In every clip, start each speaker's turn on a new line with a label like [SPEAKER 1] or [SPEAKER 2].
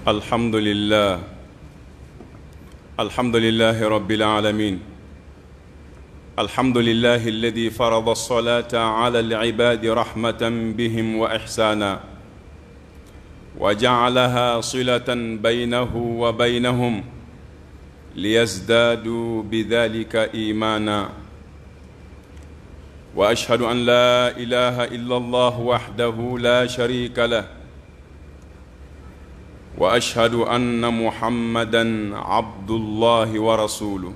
[SPEAKER 1] الحمد لله رب العالمين. الحمد لله الذي فرض الصلاة على العباد رحمة بهم وإحسانا وجعلها صلة بينه وبينهم ليزدادوا بذلك إيمانا. وأشهد أن لا إله إلا الله وحده لا شريك له، وأشهد أن محمدًا عبد الله ورسوله.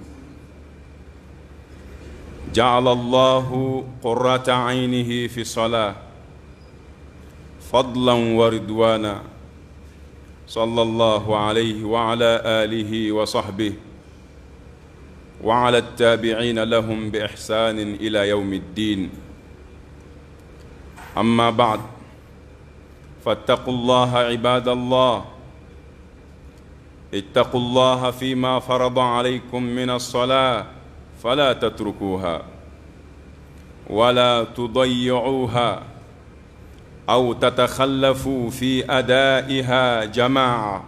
[SPEAKER 1] جعل الله قرة عينه في الصلاة فضلا ورضوانا، صلى الله عليه وعلى آله وصحبه وعلى التابعين لهم بإحسان إلى يوم الدين. أما بعد، فاتقوا الله عباد الله، اتقوا الله فيما فرض عليكم من الصلاة فلا تتركوها ولا تضيعوها أو تتخلفوا في أدائها جماعة،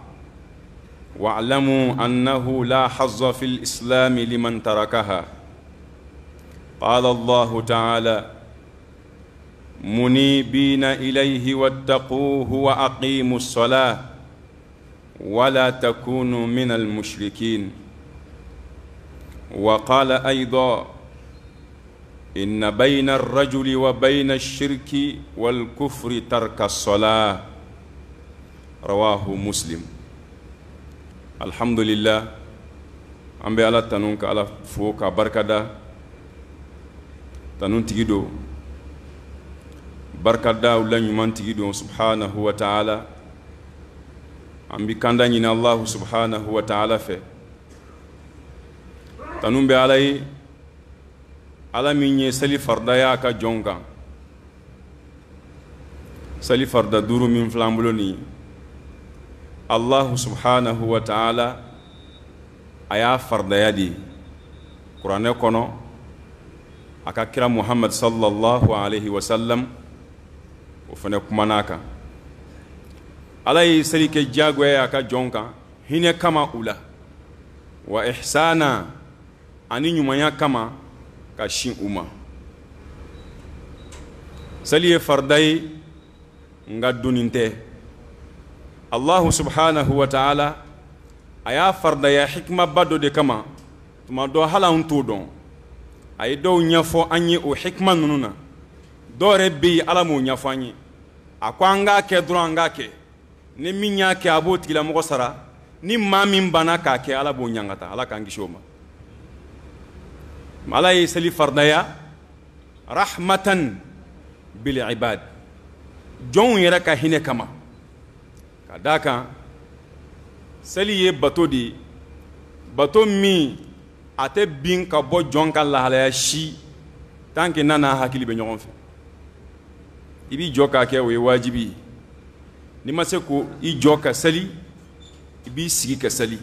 [SPEAKER 1] واعلموا أنه لا حظ في الإسلام لمن تركها. قال الله تعالى: منيبين إليه واتقوه وأقيموا الصلاة ولا تكونوا من المشركين. وقال أيضا: إن بين الرجل وبين الشرك والكفر ترك الصلاة. رواه مسلم. الحمد لله. أمبي على تنونك على فوق بركة تنون تجدو بركة ولا يمان تجدو سبحانه وتعالى. أمبي كندانين الله سبحانه وتعالى في تنون بعلي على مني سلي فردايا كجونغا سلي فردا دورو من فلامبلوني. الله سبحانه وتعالى أيا فردايا دي قرآن كونو أكاكرا محمد صلى الله عليه وسلم وفنكماناكا على سلي كجاغويا كجونغا هنا كما أولا وإحسانا أني نيومانيا كما كاشين أوما. سلي فرداي نغدونينته الله سبحانه وتعالى أيا فردايا حكمة بدو دي كما تما دو حالا انتو دون أي دو نيافو أني او حكمة نونونا دو ربي علامو نيافو أني أكو أنغا كي درو أنغا كي نمي نياكي أبو تيلا مغسرا ni mamin bana ka ke ala bo nyangata ala kan gishoma malay sali fardaya rahmatan bil ibad jon yera ka hine kama kadaka sali ye bato di bato mi ate bin ka bo jon kan la hala shi tanke nana hakili be nyon fe ibi joka ke we wajibi ni maseko i joka sali ibi sigi kasali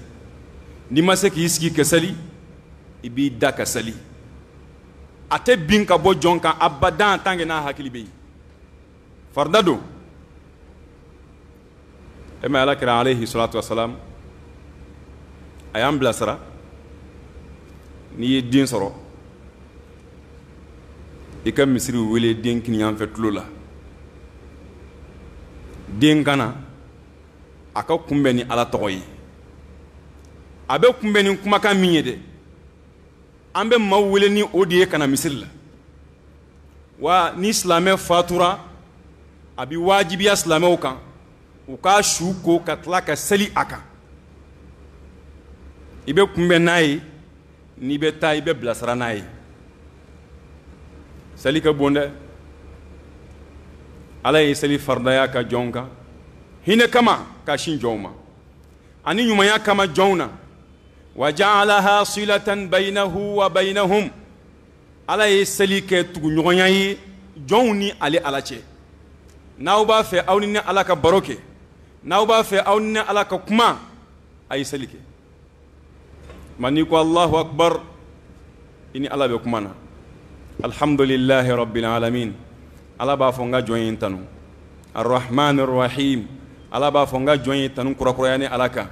[SPEAKER 1] ni maseki sigi kasali ibi da kasali ate bin ka bo jonka abadan tange na hakili be fardado ema alakira alayhi salatu wassalam ayam blasara ni din soro ikam misri wele din kinyan fetlola din kana aka kumbeni ala toyi abe kumbeni kuma kan minye de ambe mawule ni odiye kana misirla wa ni islame fatura abi wajibi islame ukan uka shuko katlaka sali aka ibe kumbe nayi ni be tay be blasara nayi sali ka bonde alay sali fardaya ka jonka hine kama kashin joma ani nyumaya kama jona waja'alaha silatan bainahu wa bainahum ala yesalike tugu nyonya yi jonni ale alache nawba fe awni alaka baroke nawba fe awni alaka kuma ay salike maniko Allahu akbar ini ala be kumana alhamdulillahi rabbil alamin ala ba fonga joyin tanu arrahmanir rahim ala b'a fɔ n ka jɔn ye tanu kurakuraya ni ala kan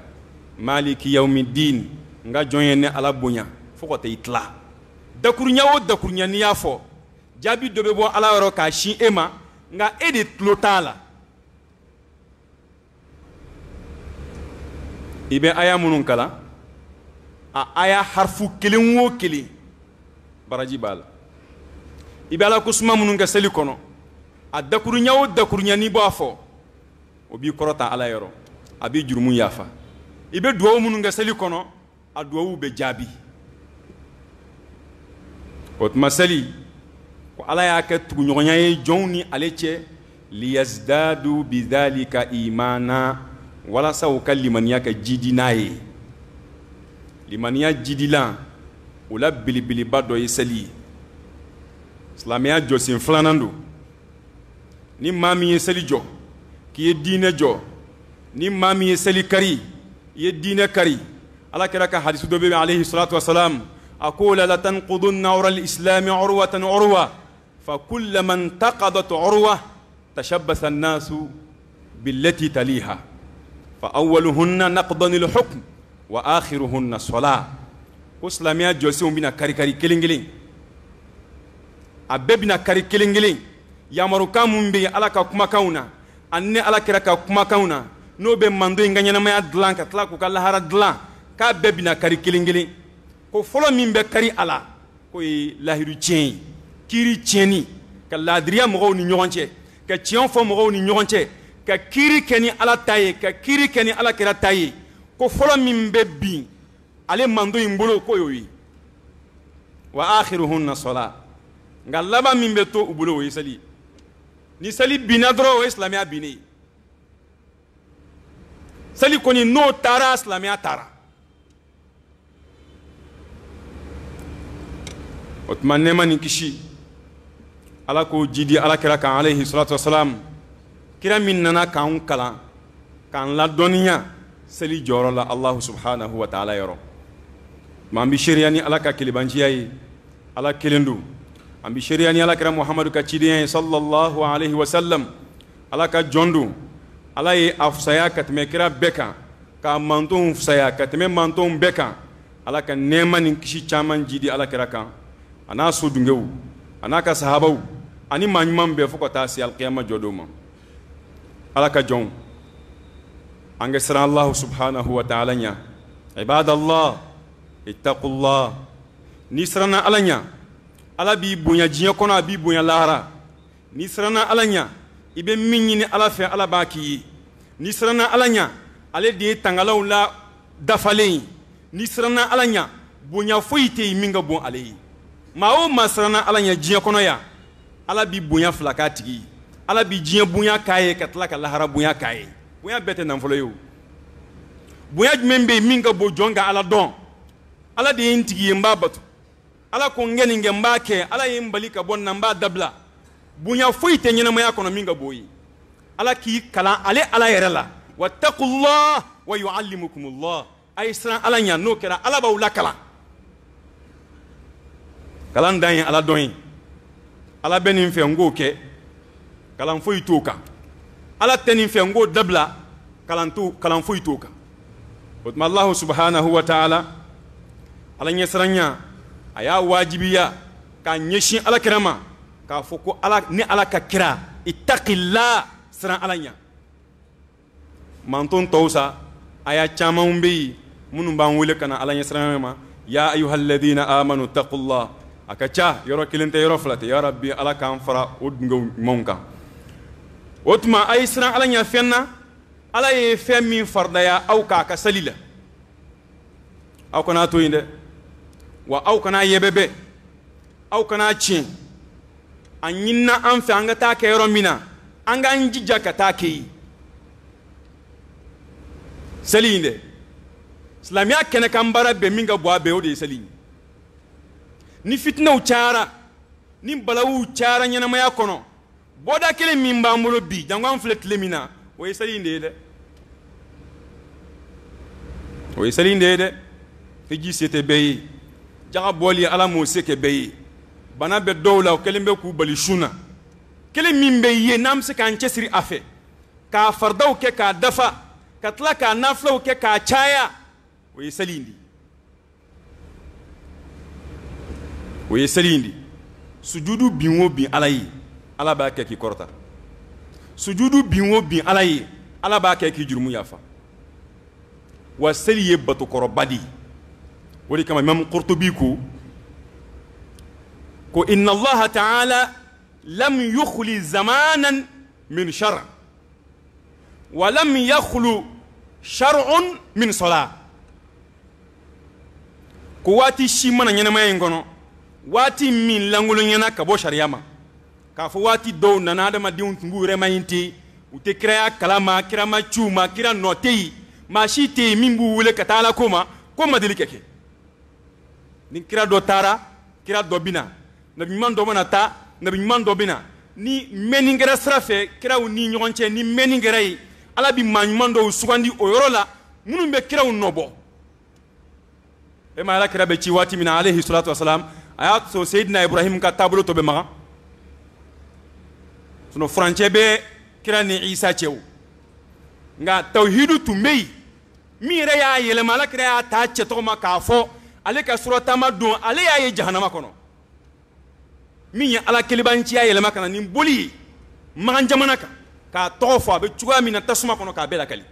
[SPEAKER 1] maliki yawmiddin n ka jɔn ye ne ala bonya fo ka taa i tila dakuruɲa o dakuruɲa n'i y'a fɔ jaabi dɔ bɛ bɔ ala yɔrɔ k'a sin e ma nka e de tulo t'a la i bɛ aya minnu kalan a aya harifu kelen o kelen baraji b'a la i bɛ ala ko suma minnu kɛ seli kɔnɔ a dakuruɲa o dakuruɲa n'i b'a fɔ o b'i kɔrɔta ala yɔrɔ a b'i jurumu yafa i bɛ duwawu minnu kɛ seli kɔnɔ a duwawu bɛ jaabi o tuma seli ko ala y'a kɛ tuguɲɔgɔnya ye jɔnw ni ale cɛ liyazdadu bidhalika imana walasa u ka limaniya kɛ jidi n'a ye limaniya jidilan o la belebeleba dɔ ye seli ye silamɛya jɔsen filanan don ni maa min ye seli jɔ k'i ye diinɛ jɔ ni maa min ye seli kari i ye diinɛ kari ala kɛra ka hadisi dɔ bɛ alayhi salatu wasalam a ko la tanqudunna awra al-islami urwatan urwa fa kullama intaqadat urwa tashabbasa an-nasu billati taliha fa awwaluhunna naqdan al-hukm wa akhiruhunna salat ko silamɛya jɔsenw bɛna kari-kari kelen-kelen a bɛɛ bɛna kari kelen-kelen yamarukan mun bɛ ala ka kumakanw na ani ne ala kɛra ka kumakanw na n'o bɛ mando in ka ɲɛnamaya dilan ka tila k'u ka lahara dilan k'a bɛɛ bɛna kari kelen-kelen ko fɔlɔ min bɛ kari a la k'o ye lahiru tiɲɛ ye kiiri tiɲɛni ka laadiriya mɔgɔw ni ɲɔgɔn cɛ ka tiɲɛ fɔ mɔgɔw ni ɲɔgɔn cɛ ka kiiri kɛ ni ala ta ye ka kiiri kɛ ni ala kɛra ta ye ko fɔlɔ min bɛ bin ale mando in bolo k'o y'o ye wa akhiruhunna salat nka laban min bɛ to u bolo o ye seli ni seli binna dɔrɔn o ye silamɛya binnen ye seli kɔni n'o taara silamɛya taara o tuma nɛɛma ni kisi ala k'o jidi ala kɛra kan alayhi salatu wasalam kira min nana k'an kalan k'an ladɔnniya seli jɔyɔrɔ la alahu subhanahu wa ta'ala yɔrɔ maa an bɛ seereya ni ala ka kelebanciya ye ala kelen don an bɛ seereya ni ala kɛra muhamadu ka cidenya ye sallallahu alayhi wa sallam ala ka jɔn don ala ye a fisaya ka tɛmɛ kira bɛɛ kan k'a mantonw fisaya ka tɛmɛ mantonw bɛɛ kan ala ka nɛɛma ni kisi caman jidi ala kɛra kan a n'a so dunkew a n'a ka sahabaw ani maa ɲuman bɛɛ fo ka taa se alqiyama jɔ don ma ala ka jɔnw an ka siran alahu subhanahu wa ta'ala ɲa ibadallah ittaqullah ni siranna ala ɲa ala b'i bonya diɲɛ kɔnɔ a b'i bonya lahara ni siranna ala ɲa i bɛ min ɲini ala fɛ ala b'a k'i ye ni siranna ala ɲa ale de ye tangalaw la dafalen ye ni siranna ala ɲa bonya foyi tɛ yen min ka bon ale ye maa o maa siranna ala ɲa diɲɛ kɔnɔ yan ala b'i bonya fila k'a tigi ye ala b'i diɲɛ bonya k'a ye ka tila ka lahara bonya k'a ye bonya bɛɛ tɛ nafolo ye o bonya jumɛn bɛ yen min ka bon jɔn ka ala dɔn ala de ye n tigi ye n b'a bato ala ko n kɛ nin kɛ n b'a kɛ ala ye n bali ka bɔ nin na n b'a dabila bonya foyi tɛ ɲɛnamaya kɔnɔ min ka bon ye ala k'i kalan ale ala yɛrɛ la wattaqullah wa yuallimukumullah a ye siran ala ɲa n'o kɛra ala b'aw lakalan kalan dan ye ala dɔn ye ala bɛ nin fɛ n k'o kɛ kalan foyi t'o kan ala tɛ nin fɛ n k'o dabila kalan foyi t'o kan o tuma alahu subhanahu wa ta'ala ala ɲɛsiranya a y'a wajibiya k'a ɲɛsin ala kɛra ma k'a fɔ ko ni ala ka kira ittaqillah siran ala ɲa manton tɔw sa aya camanw bɛ yen minnu b'an wele ka na ala ɲɛsiranya ma ya ayyuhalladhina amanu taqullah a ka ca yɔrɔ kelen tɛ yɔrɔ fila tɛ ya rabbi ala k'an fara o dunkew ɲumanw kan o tuma a ye siran ala ɲa fɛn na ala ye fɛn min faridaya aw k'a ka seli la aw kana to yen dɛ wa aw kana yɛbɛbɛ aw kana tiɲɛ a ɲinina an fɛ an ka taa kɛ yɔrɔ min na an k'an jija ka taa kɛ yen seli in dɛ silamɛya kɛnɛkan baara bɛɛ min ka bon a bɛɛ o de ye seli ye ni fitinaw cayara ni balawu cayara ɲɛnamaya kɔnɔ bɔda kelen min b'an bolo bi jango an filɛ tile min na o ye seli in de ye dɛ o ye seli in de ye dɛ hiji se tɛ bɛɛ ye jaga bɔli ala m'o se kɛ bɛɛ ye bana bɛ dɔw la o kelen bɛ k'u bali sun na kelen min bɛ ye n'an bɛ se k'an cɛsiri a fɛ k'a fardaw kɛ k'a dafa ka tila k'a nafilaw kɛ k'a caya o ye seli in di o ye seli in di sujudu bin o bin ala ye ala b'a kɛ k'i kɔrɔta sujudu bin o bin ala ye ala b'a kɛ k'i jurumu yafa wa seli ye batokɔrɔba di o de kama imam Qurtubi ko inna allaha ta'ala lam yukhli zamanan min shar' wa lam yakhlu shar'un min salah ko waati si mana ɲɛnamaya in kɔnɔ waati min langolo ɲɛna ka bɔ sariya ma k'a fɔ waati dɔw nana adamadenw tun b'u yɛrɛ maɲi u tɛ kiraya kalama kira ma ciw ma kira nɔ tɛ yen maa si tɛ yen min b'u wele ka taa ala ko ma ko ma deli ka kɛ ni kira dɔ taara kira dɔ bɛ na nabi ɲuman dɔ bɛna taa nabi ɲuman dɔ bɛ na ni mɛnni kɛra sira fɛ kiraw ni ɲɔgɔn cɛ ni mɛnni kɛra yen ala bɛ maa ɲuman dɔw sugandi o yɔrɔ la minnu bɛ kiraw nɔbɔ e ma ala kira bɛ ci waati min na alayhi salatu wasalam a y'a sɔrɔ seyidina ibrahim ka taabolo tɔ bɛ maga sinon furancɛ bɛ kira ni isa cɛw nka tawhidu tun bɛ yen min yɛrɛ y'a yɛlɛma ala kira y'a ta cɛ tɔgɔ ma k'a fɔ ale ka suratama don ale y'a ye jahanama kɔnɔ min ye ala kelibanciya yɛlɛma ka na ni boli ye magan jamana kan k'a tɔgɔ fɔ a bɛ cogoya min na tasuma kɔnɔ k'a bɛɛ lakali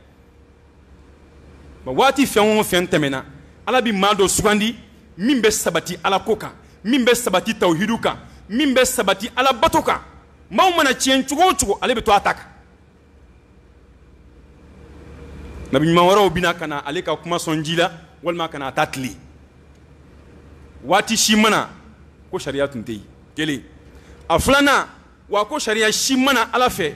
[SPEAKER 1] waati fɛn o fɛn tɛmɛna ala bɛ maa dɔ sugandi min bɛ sabati ala ko kan min bɛ sabati tawhidu kan min bɛ sabati ala bato kan maaw mana tiɲɛ cogo o cogo ale bɛ to a ta kan nabi ɲuman wɛrɛw bɛna ka na ale ka kuma sɔn ji la walima ka na a ta tile waati si mana ko sariya tun tɛ yen kelen a filanan wa ko sariya si mana ala fɛ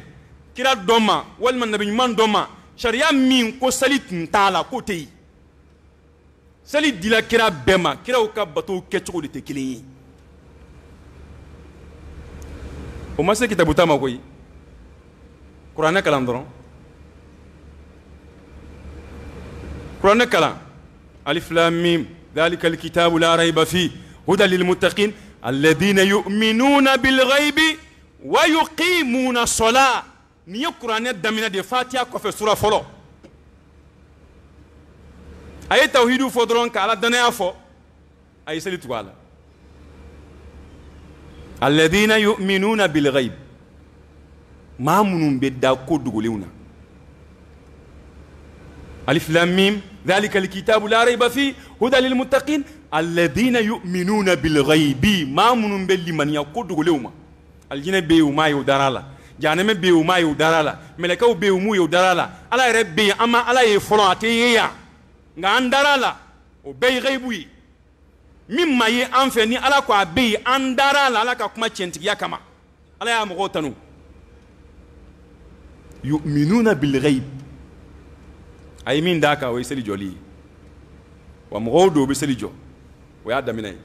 [SPEAKER 1] kira dɔ ma walima nabi ɲuman dɔ ma sariya min ko seli tun t'a la k'o tɛ yen seli dila kira bɛɛ ma kiraw ka batow kɛcogo de tɛ kelen ye o ma se kitabu ta ma koyi kuranɛ kalan dɔrɔn kuranɛ kalan alif lam mim dhalika alkitabu la rayba fi hudan lilmuttaqin alladhina yu'minuna bilghaybi wa yuqimuna as-salah ni ye kuranɛ daminɛ de fatiha kɔfɛ sura fɔlɔ a ye tawhidu fɔ dɔrɔn ka ala danaya fɔ a ye seli tugu a la alladhina yu'minuna bilghayb maa minnu bɛ da ko dogolenw na alif lam mim dhalika alkitabu la rayba fi hudan lilmuttaqin alladhina yu'minuna bilghaybi maa minnu bɛ limaniya ko dogolenw ma aljinɛ bɛ yen u m'a ye u dara la jahanɛmɛ bɛ yen u m'a ye u dara la mɛlɛkɛw bɛ yen u m'u ye u dara la ala yɛrɛ bɛ yen an ma ala ye fɔlɔ a tɛ ye yan nka an dara la o bɛɛ ye ghaybu ye min ma ye an fɛ ni ala ko a bɛ yen an dara la ala ka kuma tiɲɛtigiya kama ala y'a mɔgɔw tanu yu'minuna bilghayb a ye min d'a kan o ye seli jɔli ye wa mɔgɔw dɔw bɛ seli jɔ o y'a daminɛ ye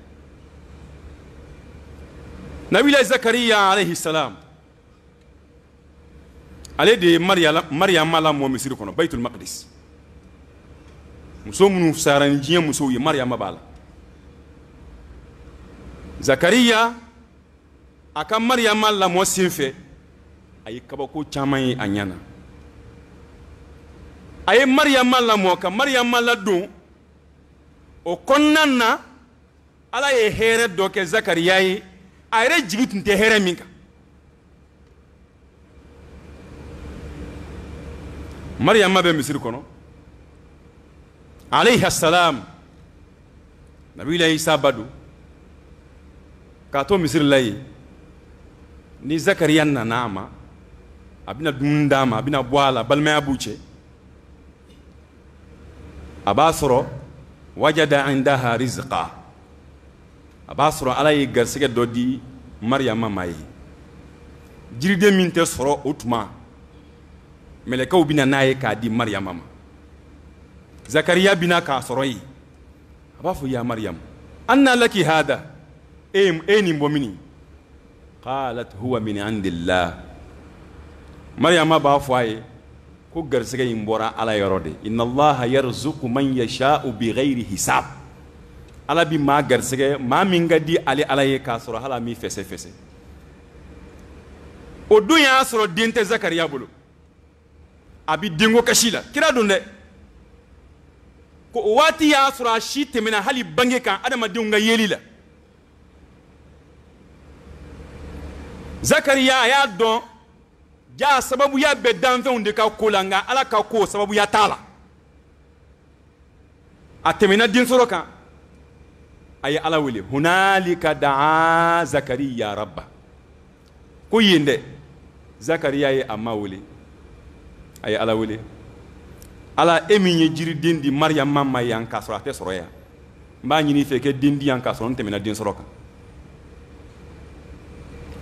[SPEAKER 1] nabila zakariya alayhi salam ale de ye mariyama lamɔ misiri kɔnɔ baytul maqdis muso minnu sara ni diɲɛ musow ye mariyama b'a la zakariya a ka mariyama lamɔ sen fɛ a ye kabako caman ye a ɲɛna a ye mariyama lamɔ ka mariyama ladon o kɔnɔna na ala ye hɛrɛ dɔ kɛ zakariya ye a yɛrɛ jigi tun tɛ hɛrɛ min kan mariyama bɛ misiri kɔnɔ alayhi salam nabila isa ba don k'a to misiri la yen ni zakariya nana a ma a bɛna dumuni d'a ma a bɛna bɔ a la balimaya b'u cɛ a b'a sɔrɔ wajada indaha rizqa a b'a sɔrɔ ala ye garisɛgɛ dɔ di mariyama ma ye jiriden min tɛ sɔrɔ o tuma mɛlɛkɛw bɛna n'a ye k'a di mariyama ma zakariya bɛna k'a sɔrɔ yen a b'a fɔ ya mariyamu anna laki hada e nin bɔ mini qalat huwa min indillah mariyama b'a fɔ a ye ko garisɛgɛ in bɔra ala yɔrɔ de inna allaha yarzuqu man yasha'u bighayri hisab ala bi maa garisɛgɛ maa min ka di ale ala ye k'a sɔrɔ hali a m'i fɛsɛ-fɛsɛ o don y'a sɔrɔ den tɛ zakariya bolo abi dengo kasi la kira don dɛ ko o waati y'a sɔrɔ a si tɛmɛna hali bange kan adamadenw ka yeli la Zakariya a y'a dɔn jaa sababuya bɛ danfɛnw de ka ko la nka Ala ka ko sababuya t'a la a tɛmɛna den sɔrɔ kan a ye Ala wele hunalika daa Zakariya rabba ko yen dɛ Zakariya ye a ma wele a ye Ala wele Ala e min ye jiriden di Mariyama ma yan k'a sɔrɔ a tɛ sɔrɔ yan n b'a ɲini i fɛ kɛ den di yan k'a sɔrɔ n tɛmɛna den sɔrɔ kan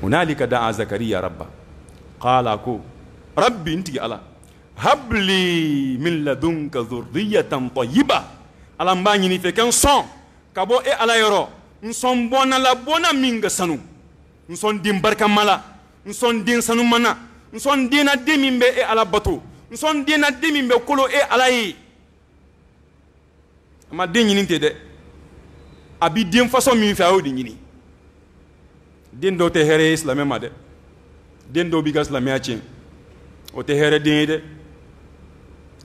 [SPEAKER 1] hunalika daa Zakariya rabba qala ko rabbi n tigi Ala habli min ladunka dhurriyatan tayyiba Ala n b'a ɲini i fɛ kɛ n sɔn ka bɔ e Ala yɔrɔ n sɔn bɔnna la bɔnna min ka sanu n sɔn den barikama la n sɔn den sanuma na n sɔn den na den min bɛ e Ala bato n sɔn den na den min bɛ kolo e Ala ye a ma den ɲini ten dɛ a bi den façon min fɛ a y'o de ɲini den dɔw tɛ hɛrɛ ye silamɛ ma dɛ den dɔw b'i ka silamɛya tiɲɛ o tɛ hɛrɛ den ye dɛ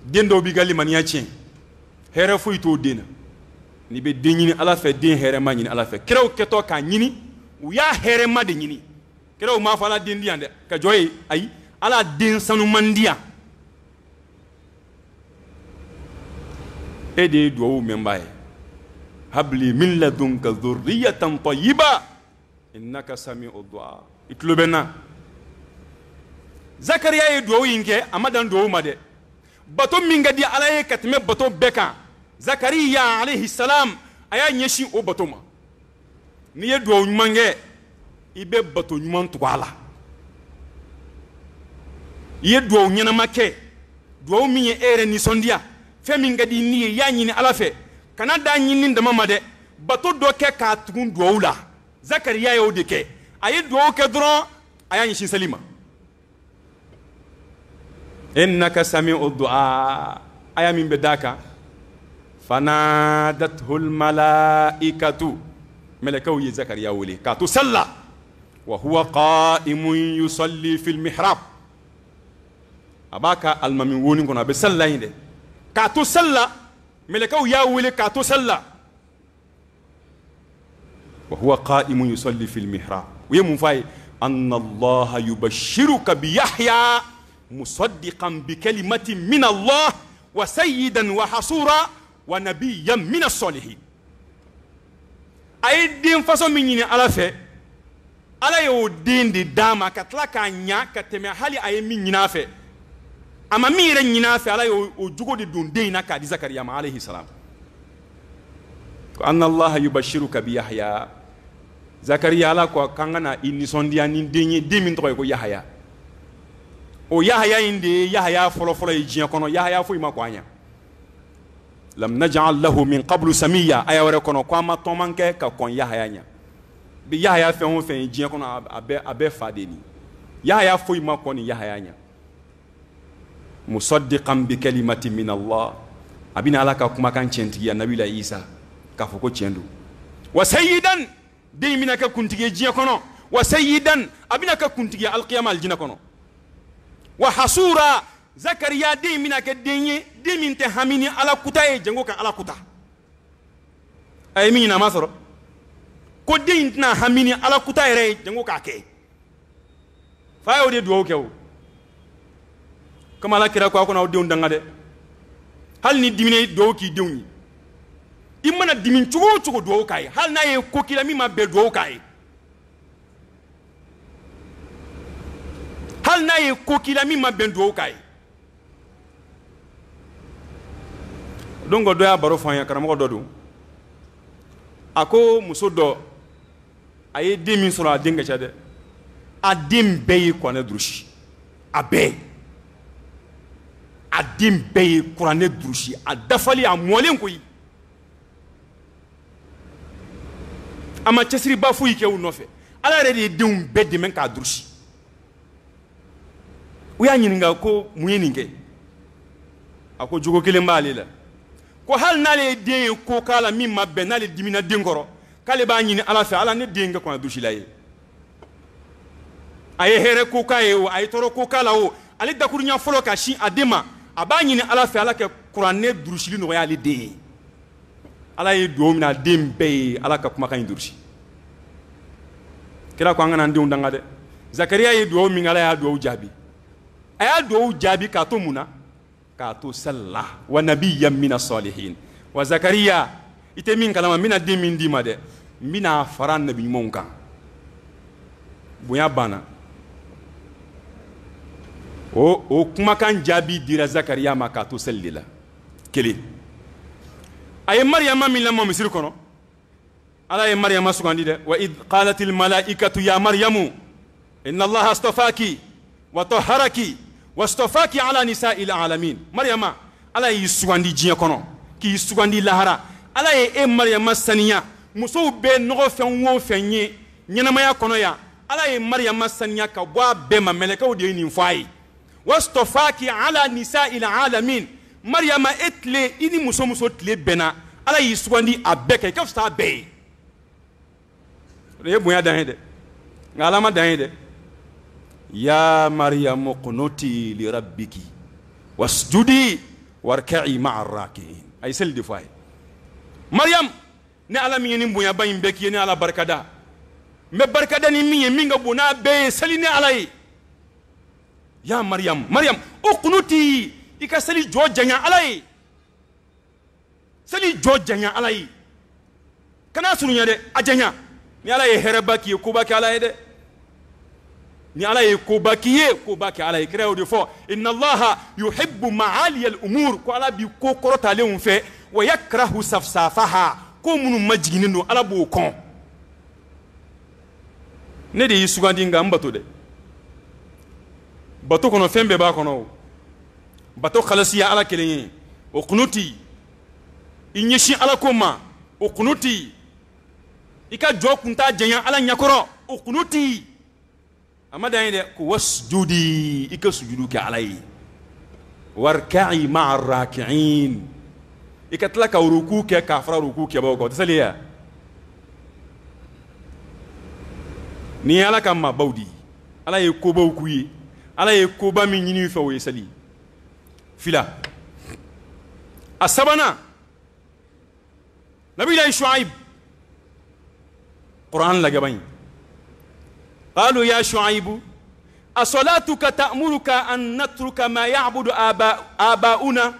[SPEAKER 1] den dɔw b'i ka limaniya tiɲɛ hɛrɛ foyi t'o den na n'i bɛ den ɲini Ala fɛ den hɛrɛma ɲini Ala fɛ kiraw kɛtɔ k'a ɲini u y'a hɛrɛma de ɲini kiraw m'a fɔ Ala den di yan dɛ ka jɔ ye ayi Ala den sanuman di yan e de ye duwawu mɛnbaa ye habli min ladunka dhurriyatan tayyiba innaka sami'ud du'a i tulo bɛ n na Zakariya ye duwawu in kɛ a ma dan duwawu ma dɛ bato min ka di Ala ye ka tɛmɛ bato bɛɛ kan Zakariya alayhi salam a y'a ɲɛsin o bato ma n'i ye duwawu ɲuman kɛ i bɛ bato ɲuman tugu a la i ye duwawu ɲɛnama kɛ duwawu min ye e yɛrɛ nisɔndiya fɛn min ka di n'i ye i y'a ɲini Ala fɛ kana da ɲini dama ma dɛ bato dɔ kɛ k'a tugun duwawu la Zakariya y'o de kɛ a ye duwawu kɛ dɔrɔn a y'a ɲɛsin seli ma innaka sami'ud du'a aya min bɛ d'a kan fanadathul malaikatu mɛlɛkɛw ye Zakariya wele k'a to sali la wa huwa qa'imun yusalli fil mihrab a b'a ka alimami woni kɔnɔ a bɛ sali la yen dɛ k'a to sali la mɛlɛkɛw y'a wele k'a to sali la wa huwa qa'imun yusalli fil mihrab u ye mun f'a ye anna Allaha yubashshiruka bi Yahya musaddiqan bi kalimatin min Allah wa sayyidan wa hasura wa nabiyyan min as-salihin a ye den façon min ɲini Ala fɛ Ala y'o den de d'a ma ka tila k'a ɲa ka tɛmɛ hali a ye min ɲini a fɛ a ma min yɛrɛ ɲini a fɛ Ala y'o jogo de don den in na k'a di Zakariya ma alayhi salam ko anna Allaha yubashshiruka bi Yahya Zakariya Ala ko k'an ka na i nisɔndiya ni den ye den min tɔgɔ ye ko Yahya o Yahya in de ye Yahya fɔlɔ-fɔlɔ ye diɲɛ kɔnɔ Yahya foyi ma kɔn a ɲɛ lam naj'al lahu min qablu samiyya aya wɛrɛ kɔnɔ ko an ma tɔman kɛ ka kɔn Yahya ɲɛ bi Yahya fɛn o fɛn ye diɲɛ kɔnɔ a bɛɛ fa de ni Yahya foyi ma kɔn ni Yahya ɲɛ musaddiqan bi kalimatin min Allah a bɛna Ala ka kumakan tiɲɛtigiya Nabila Isa k'a fɔ ko tiɲɛ don wa sayyidan den bɛna kɛ kuntigi ye diɲɛ kɔnɔ wa sayyidan a bɛna kɛ kuntigi ye alqiyama aljinɛ kɔnɔ wa hasura Zakariya den bɛna kɛ den ye den min tɛ hami ni Ala kuta ye jango ka Ala kuta a ye min ɲini a ma sɔrɔ ko den in tɛna hami ni Ala kuta yɛrɛ ye jango k'a kɛ fa y'o de duwawu kɛ o comme Ala kira ko a kɔnɔ aw denw danga dɛ hali ni dimina duwawu k'i denw ye i mana dimi cogo o cogo duwawu k'a ye hali n'a ye ko k'i la min ma bɛn duwawu k'a ye hali n'a ye ko k'i la min ma bɛn duwawu k'a ye donc dɔ y'a baro fɔ an ye karamɔgɔ dɔ don a ko muso dɔ a ye den min sɔrɔ a den ka ca dɛ a den bɛɛ ye kuranɛ durusi a bɛɛ a den bɛɛ ye kuranɛ durusi a dafali a mɔlen koyi a ma cɛsiriba foyi kɛ u nɔfɛ Ala yɛrɛ de ye denw bɛɛ dɛmɛ k'a durusi u y'a ɲininka ko mun ye nin kɛ a ko jogo kelen b'ale la ko hali n'ale ye den ye ko k'a la min ma bɛn n'ale dimina den kɔrɔ k'ale b'a ɲini Ala fɛ Ala ne den kɛ kuranɛ durusila ye a ye hɛrɛ ko k'a ye o a ye tɔɔrɔ ko k'a la o ale dakuruɲa fɔlɔ ka sin a den ma a b'a ɲini ala fɛ ala kɛ kuranɛ durusili nɔgɔya ale den ye ala ye duwawu min a den bɛɛ ye ala ka kumakan in durusi kira ko an kana an denw danga dɛ zakariya ye duwawu min ala y'a duwawu jaabi a y'a duwawu jaabi k'a to mun na k'a to salla wa nabiyyan mina salihin wa zakariya i tɛ min kalama n bɛna den min d'i ma dɛ n bɛna fara nabi ɲumanw kan bonya banna o kumakan jaabi dira zakariya ma k'a to seli de la kelen a ye mariyama min lamɔ misiri kɔnɔ ala ye mariyama sugandi dɛ wa id qalatil malaikatu ya maryamu inna allaha astafaki wa tahharaki wastafaki ala nisa'il alamin mariyama ala y'i sugandi diɲɛ kɔnɔ k'i sugandi lahara ala ye e mariyama saniya musow bɛ nɔgɔ fɛn o fɛn ye ɲɛnamaya kɔnɔ yan ala ye mariyama saniya ka bɔ a bɛɛ ma mɛlɛkɛw de ye nin fɔ a ye wastafaki ala nisa'il alamin mariyama e tile i ni muso tile bɛnna ala y'i sugandi a bɛɛ kɛ i ka fisa a bɛɛ ye o ye bonya dan ye dɛ nka ala ma dan ye dɛ ya maryamu qunuti li rabbiki wasjudi warka'i ma'a raki'in a ye seli de fɔ a ye mariyam ne ala min ye nin bonyaba in bɛɛ k'i ye ne ala barikada n bɛ barikada ni min ye min ka bon n'a bɛɛ ye seli ni ala ye ya mariyam uqunuti i ka seli jɔ janya ala ye seli jɔ janya ala ye kana surunya dɛ a janya ni ala ye hɛrɛba k'i ye koba kɛ ala ye dɛ ni ala ye koba k'i ye koba kɛ ala ye kira y'o de fɔ inna allaha yuhibbu ma'aliyal umur ko ala bi ko kɔrɔtalenw fɛ wa yakrahu safsafaha ko minnu ma jiginin don ala b'o kɔn ne de y'i sugandi nka n bato dɛ bato kɔnɔ fɛn bɛɛ b'a kɔnɔ o bato khalasiya ala kelen ye o kunuti i ɲɛsin ala ko ma o kunuti i ka jɔ kun t'a janya ala ɲɛkɔrɔ o kunuti a ma dan ye dɛ ko wasjudi i ka sujudu kɛ ala ye warka'i ma'a raki'in i ka tila ka ruku kɛ k'a fara ruku kɛbagaw kan o tɛ seli ye ni ye ala ka maabaw di ala ye kobaw k'u ye ala ye koba min ɲini fɛ o ye seli fila a sabanan nabilahi shuaib quran lagɛban قالوا يا شعيب أصلاتك تأمرك أن نترك ما يعبد آباؤنا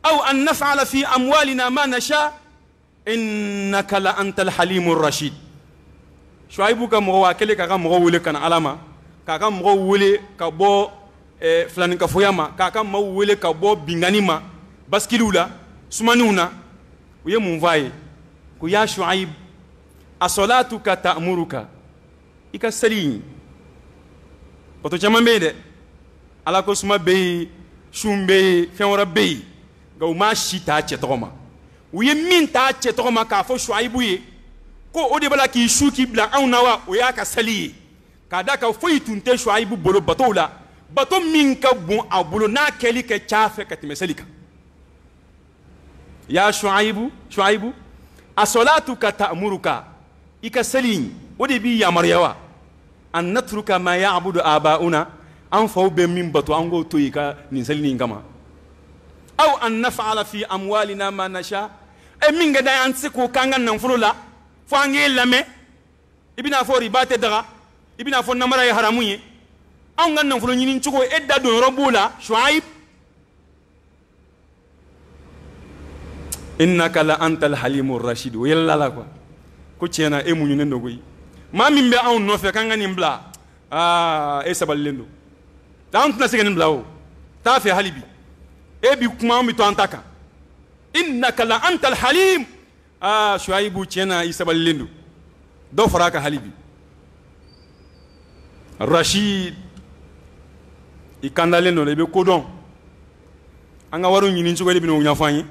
[SPEAKER 1] أو أن نفعل في أموالنا ما نشاء إنك لأنت الحليم الرشيد شعيب كمغواكلي كمغولي كان علامة كمغولي كبو فلان كفوياما كمغولي كبو بنغانيما بسكيلولا سمانونا ويمونفاي يا شعيب أصلاتك تأمرك i ka seli bato caman bɛ yen dɛ ala ko suma bɛ yen sun bɛ yen fɛn wɛrɛ bɛ yen nka u ma si t'a cɛ tɔgɔ ma u ye min t'a cɛ tɔgɔ ma k'a fɔ Shuaibu ye ko o de b'a la k'i su k'i bila anw na wa o y'a ka seli ye k'a da kan foyi tun tɛ Shuaibu bolo batow la bato min ka bon a bolo n'a kɛli kɛ ca fɛ ka tɛmɛ seli kan ya Shuaibu asolatuka ta'muruka i ka seli o de b'i yamaruya wa an natruka ma ya'budu abauna an faw bɛ min bato an k'o to yen ka nin seli nin kama aw an naf'ala fi amwalina ma nasha min ka da an se k'o k'an ka nafolo la fo an k'e lamɛn i bɛna fɔ riba tɛ daga i bɛna fɔ namara ye haramu ye anw ka nafolo ɲini cogo e da don yɔrɔ b'o la Shuaib innaka la antal halimur rashid o yɛlɛla la quoi ko tiɲɛna e muɲunen don koyi maa min bɛ anw nɔfɛ k'an ka nin bila e sabalilen don an tɛna se ka nin bila o t'a fɛ hali bi e bi kuma an bɛ to an ta kan innaka la antal halim Shuaibu tiɲɛna i sabalilen don dɔw fara a kan hali bi Rashid i kandalen don i bɛ ko dɔn an ka wariw ɲini cogo de bɛ n'o ɲɛfɔ an ye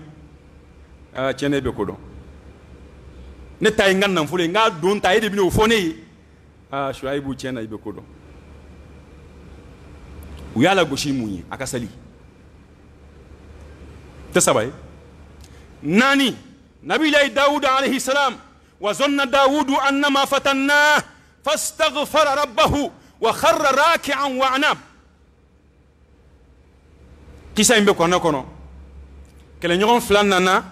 [SPEAKER 1] tiɲɛna i bɛ ko dɔn ne ta ye n ka nafolo ye n ka don ta e de bɛ n'o fɔ ne ye Shuaibu tiɲɛna i bɛ ko dɔn u y'a lagosi mun ye a ka seli tɛ saba ye naani nabilahi Dawuda alayhi salam wa zanna Dawudu annama fatannah fastaghfara rabbahu wa kharra raki'an wa anab kisa in bɛ kɔnɔ kɔnɔ kɛlɛɲɔgɔn fila nana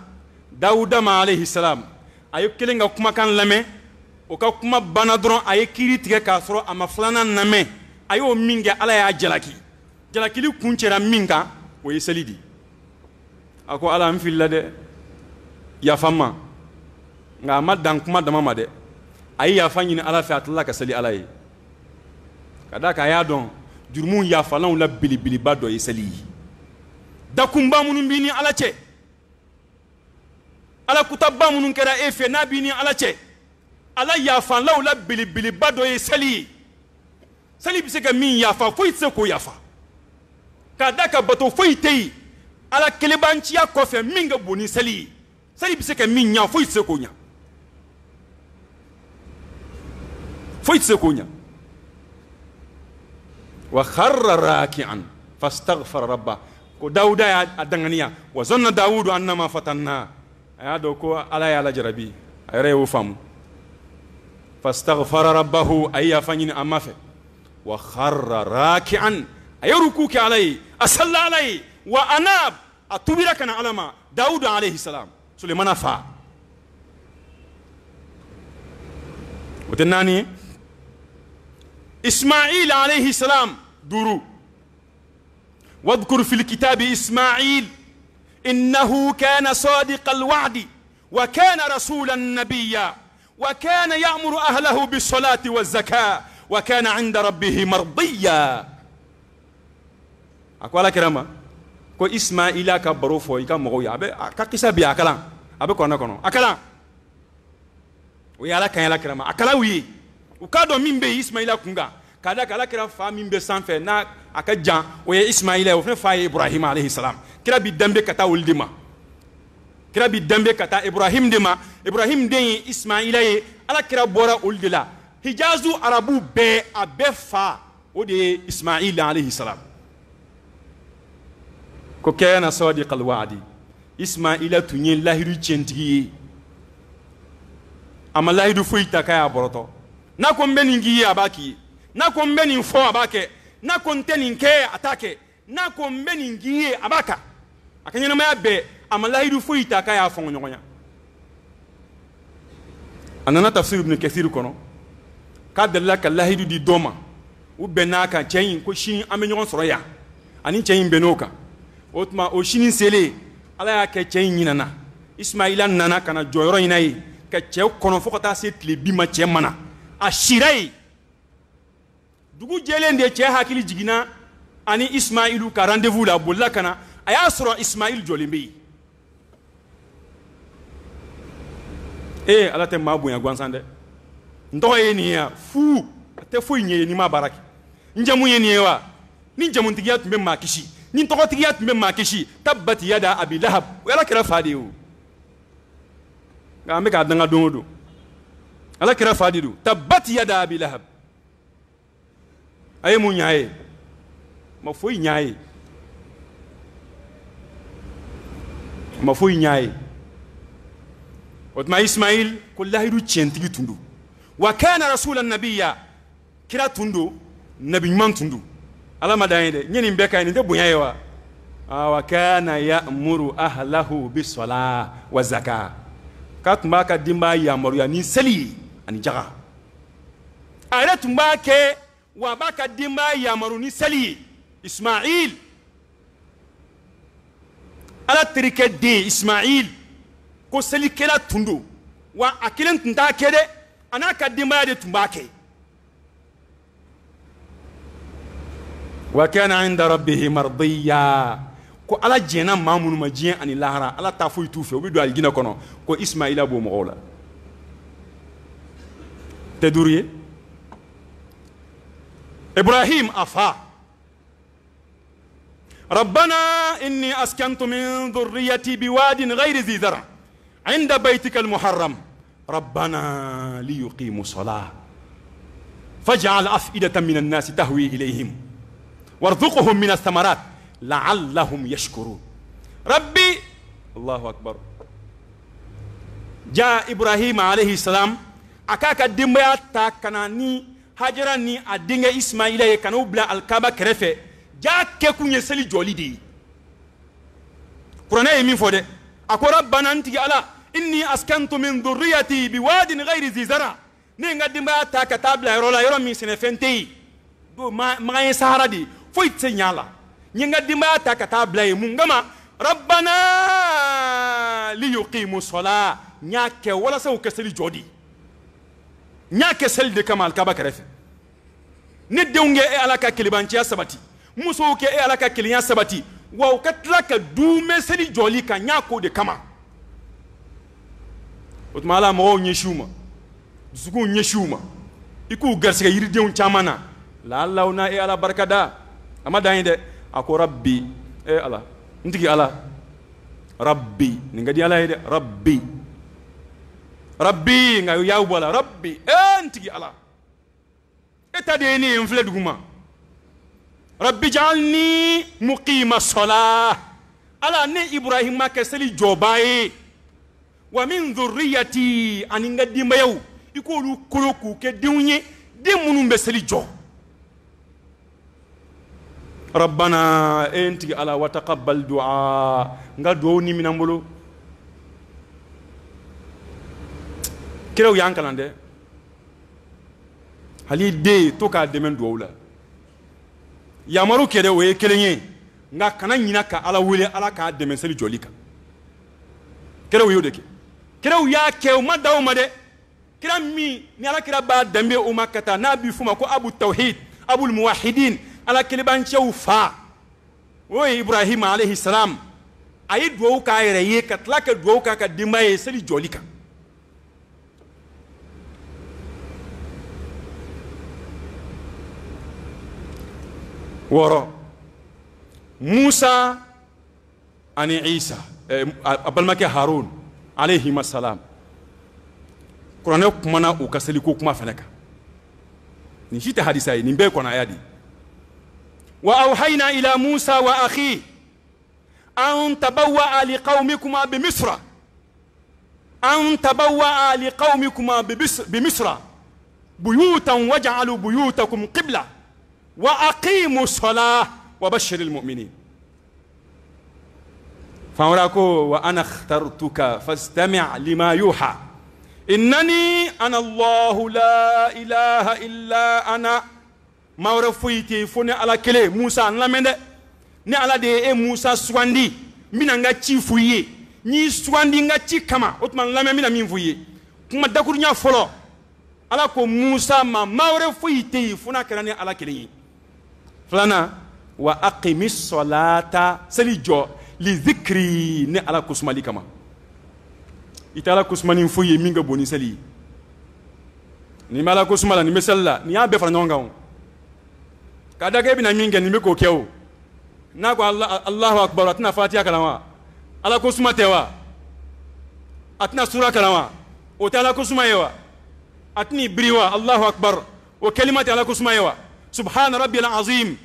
[SPEAKER 1] Dawuda ma alayhi salam a ye kelen ka kumakan lamɛn o ka kuma banna dɔrɔn a ye kiiri tigɛ k'a sɔrɔ a ma filanan lamɛn a y'o min kɛ Ala y'a jalaki jalakili kun cɛra min kan o ye seli di a ko Ala n filila dɛ yafa n ma nka a ma dan kuma dama ma dɛ a ye yafa ɲini Ala fɛ a tilala ka seli Ala ye ka da kan a y'a dɔn jurumu yafalanw la belebeleba dɔ ye seli ye dakunba minnu b'i ni Ala cɛ Ala kutaba minnu kɛra e fɛ n'a b'i ni Ala cɛ Ala yafalanw la belebeleba dɔ ye seli ye seli bɛ se ka min yafa foyi tɛ se k'o yafa k'a da ka bato foyi tɛ yen Ala kelebanciya kɔfɛ min ka bon ni seli ye seli bɛ se ka min ɲa foyi tɛ se k'o ɲa foyi tɛ se k'o ɲa wa kharra raki'an fastaghfara rabba ko Dawuda y'a danganiya wa zanna Dawudu annama fatanna a y'a dɔn ko Ala y'ala jarabi a yɛrɛ y'o faamu fastaghfara rabbahu a ye yafa ɲini a ma fɛ wa kharra raki'an a ye ruku kɛ Ala ye a salla Ala ye wa anab a tubira kana Ala ma Dawudu alayhi salam Sulemana fa o tɛ naani ye Ismail alayhi salam duru واذكر في الكتاب إسماعيل إنه كان صادق الوعد وكان رسولا نبيا وكان يأمر أهله بالصلاة والزكاة وكان عند ربه مرضيا أقول كرامة كو إسماعيل كبروا فوي كمغويا أبي كقصة بيا أكلام أبي كنا أكلام ويا لا كان لا كرامة أكلام وي وكادو مين بي إسماعيل كونغا kada kala kira fa min be sanfɛ na aka jan o ye Ismaila o fana fa ye Ibrahim alayhi salam kira bi dambe kata wuldi ma kira bi dambe kata Ibrahim de ma Ibrahim den ye Ismaila ye ala kira bɔra olu de la Hijazu arabu bɛɛ a bɛɛ fa o de ye Ismaila alayhi salam ko kana sadiqal wa'di Ismaila tun ye lahidu tiɲɛtigi ye a ma lahidu foyi ta k'a y'a bɔrɔtɔ n'a ko n bɛ nin k'i ye a b'a k'i ye n'a ko n bɛ nin fɔ a b'a kɛ n'a ko n tɛ nin kɛ a t'a kɛ n'a ko n bɛ nin k'i ye a b'a kan a ka ɲɛnamaya bɛɛ a ma lahidu foyi ta k'a y'a fɔn ɲɔgɔn ya a nana tafsir ibn Kathir kɔnɔ k'a dalila ka lahidu di dɔ ma u bɛnn'a kan cɛ in ko sini an bɛ ɲɔgɔn sɔrɔ yan ani cɛ in bɛnn'o kan o tuma o sini selen Ala y'a kɛ cɛ in ɲinana Ismaila nana ka na jɔyɔrɔ in na ye ka cɛ kɔnɔ fo ka taa se tile 10 ma cɛ mana a sira ye dugu jɛlen de cɛ hakili jiginna ani Ismailu ka rendez-vous la bolila kana a y'a sɔrɔ Ismail jɔlen bɛ yen Ala tɛ maa bonya gansan dɛ n tɔgɔ ye nin ye wa fu a tɛ foyi ɲɛ ye n'i ma baara kɛ n jamu ye nin ye wa ni jamutigiya tun bɛ maa kisi ni tɔgɔtigiya tun bɛ maa kisi tabbat yada abi lahab o Ala kɛra fa de ye o nka an bɛ k'a danga don o don Ala kɛra fa de don tabbat yada abi lahab a ye mun ɲa ye ma foyi ɲa ye ma foyi ɲa ye o tuma Ismail ko lahidu tiɲɛtigi tun don wa kana rasulan nabiyya kira tun don nabi ɲuman tun don Ala ma dan ye dɛ n ye nin bɛɛ ka ɲi nin tɛ bonya ye wa wa kana ya'muru ahlahu bis-salah wa zakah k'a tun b'a ka denbaya yamaruya ni seli ye ani jaga a yɛrɛ tun b'a kɛ wa b'a ka denbaya yamaru ni seli ye Ismail Ala terikɛ den Ismail ko selikɛla tun don wa a kelen tun t'a kɛ dɛ a n'a ka denbaya de tun b'a kɛ wa kana inda rabbihi mardiya ko Ala jɛnna maa minnu ma diɲɛ ani lahara Ala ta foyi t'u fɛ u bɛ don alijinɛ kɔnɔ ko Ismaila b'o mɔgɔw la tɛ duuru ye إبراهيم أفا ربنا إني أسكنت من ذريتي بواد غير ذي زرع عند بيتك المحرم ربنا ليقيموا الصلاة فاجعل أفئدة من الناس تهوي إليهم وارزقهم من الثمرات لعلهم يشكرون ربي الله أكبر جاء إبراهيم عليه السلام أكاك الدميات تاكناني Hajara ni a denkɛ Ismaila ye kana u bila Alkaba kɛrɛfɛ ja kɛ kun ye seli jɔli de ye kuranɛ ye min fɔ dɛ a ko rabbana n tigi ala inni askantu min dhurriyati biwadin ghayri zi zara ne n ka denbaya ta ka taa bila yɔrɔ la yɔrɔ min sɛnɛfɛn tɛ yen don makan ye sahara de foyi tɛ se ɲa la n ye n ka denbaya ta ka taa bila yen mun kama rabbana liyuqimu sola n y'a kɛ walasa u ka seli jɔ de n y'a kɛ seli de kama alikaba kɛrɛfɛ ne denw kɛ e ala ka kelebanciya sabati musow kɛ e ala ka kelenya sabati wa u ka tila ka duumɛ seli jɔli kan n y'a k'o de kama o tuma ala mɔgɔw ɲɛsiw ma dusukunw ɲɛsiw ma i k'u garisɛgɛ yiridenw caman na laalaw na e ala barika da a ma dan ye dɛ a ko rabbi e ala n tigi ala rabbi nin ka di ala ye dɛ rabbi rabbi nka y'aw bɔ a la rabbi n tigi ala e ta de ye ne ye n filɛ duguma rabbi ja'alni muqima sola ala ne ibrahima kɛ seli jɔbaa ye wa min dhurriyati ani n ka denbayaw i k'olu kolo k'u kɛ denw ye den minnu bɛ seli jɔ rabbana e n tigi ala wa taqabbal du'a n ka duwawu ni minɛn bolo kiraw y'an kalan dɛ hali den to k'a dɛmɛ duwawu la yamaru kɛ dɛ o ye kelen ye nka kana ɲina ka ala wele ala k'a dɛmɛ seli jɔli kan kiraw y'o de kɛ kiraw y'a kɛ u ma da o ma dɛ kira min ni ala kira b'a danbe o ma ka taa n'a b'i f'u ma ko abu tawhid abul muwahidin ala kelebancɛw fa o ye ibrahima alayhi salam a ye duwawu k'a yɛrɛ ye ka tila ka duwawu k'a ka denbaya ye seli jɔli kan wɔɔrɔ musa ani isa a balimakɛ harun alayhima salam kuranɛ kumana u ka seliko kuma fɛnɛ kan nin si tɛ hadisa ye nin bɛɛ ye kɔnɔya de wa awhayna ila musa wa akhi an tabawwa'a liqawmikuma bimisra buyutan waj'alu buyutakum qibla wa aqimu salah wa bashiril mu'minin fawra ko wa ana ikhtartuka fastami' lima yuha innani ana allah la ilaha illa ana mawra fuyti fone ala kele musa an lamende ni ala de e musa swandi mina nga ci fuye ni swandi nga ci kama otman lamé mina min fuye kuma dakur nya folo ala ko musa ma mawra fuyti fona kerani ala kele flana wa aqimis salata sali jo li dhikri ne ala kusmali kama itala kusmani fuye minga boni sali ni mala kusmala ni mesalla ni abe fara nyonga kada ke bina minga ni meko kewo na ko allahu akbar atna fatiha kalama ala kusmatewa atna sura kalama o tala kusmayewa atni briwa allahu akbar wa kalimati ala kusmayewa subhana rabbil azim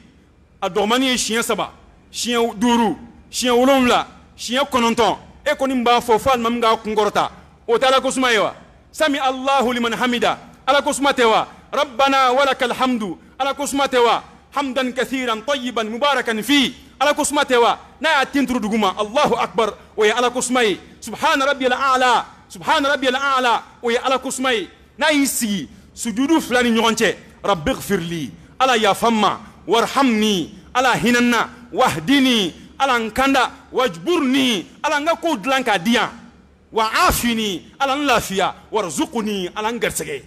[SPEAKER 1] adomani chien saba chien duru chien wolonvla chien kononton e koni mba fo fal mamga kungorta o tala kusmayewa sami allahu liman hamida ala kusmatewa rabbana walakal hamdu ala kusmatewa hamdan kathiran tayyiban mubarakan fi ala kusmatewa na atintru duguma allahu akbar o ya ala kusmay subhana rabbil a'la o ya ala kusmay na yisi sujudu fulani nyonche rabbighfirli ala ya famma warhamni ala hinanna wahdini ala nkanda wajburni ala ngako dlanka dia wa afini ala lafiya warzuqni ala ngarsege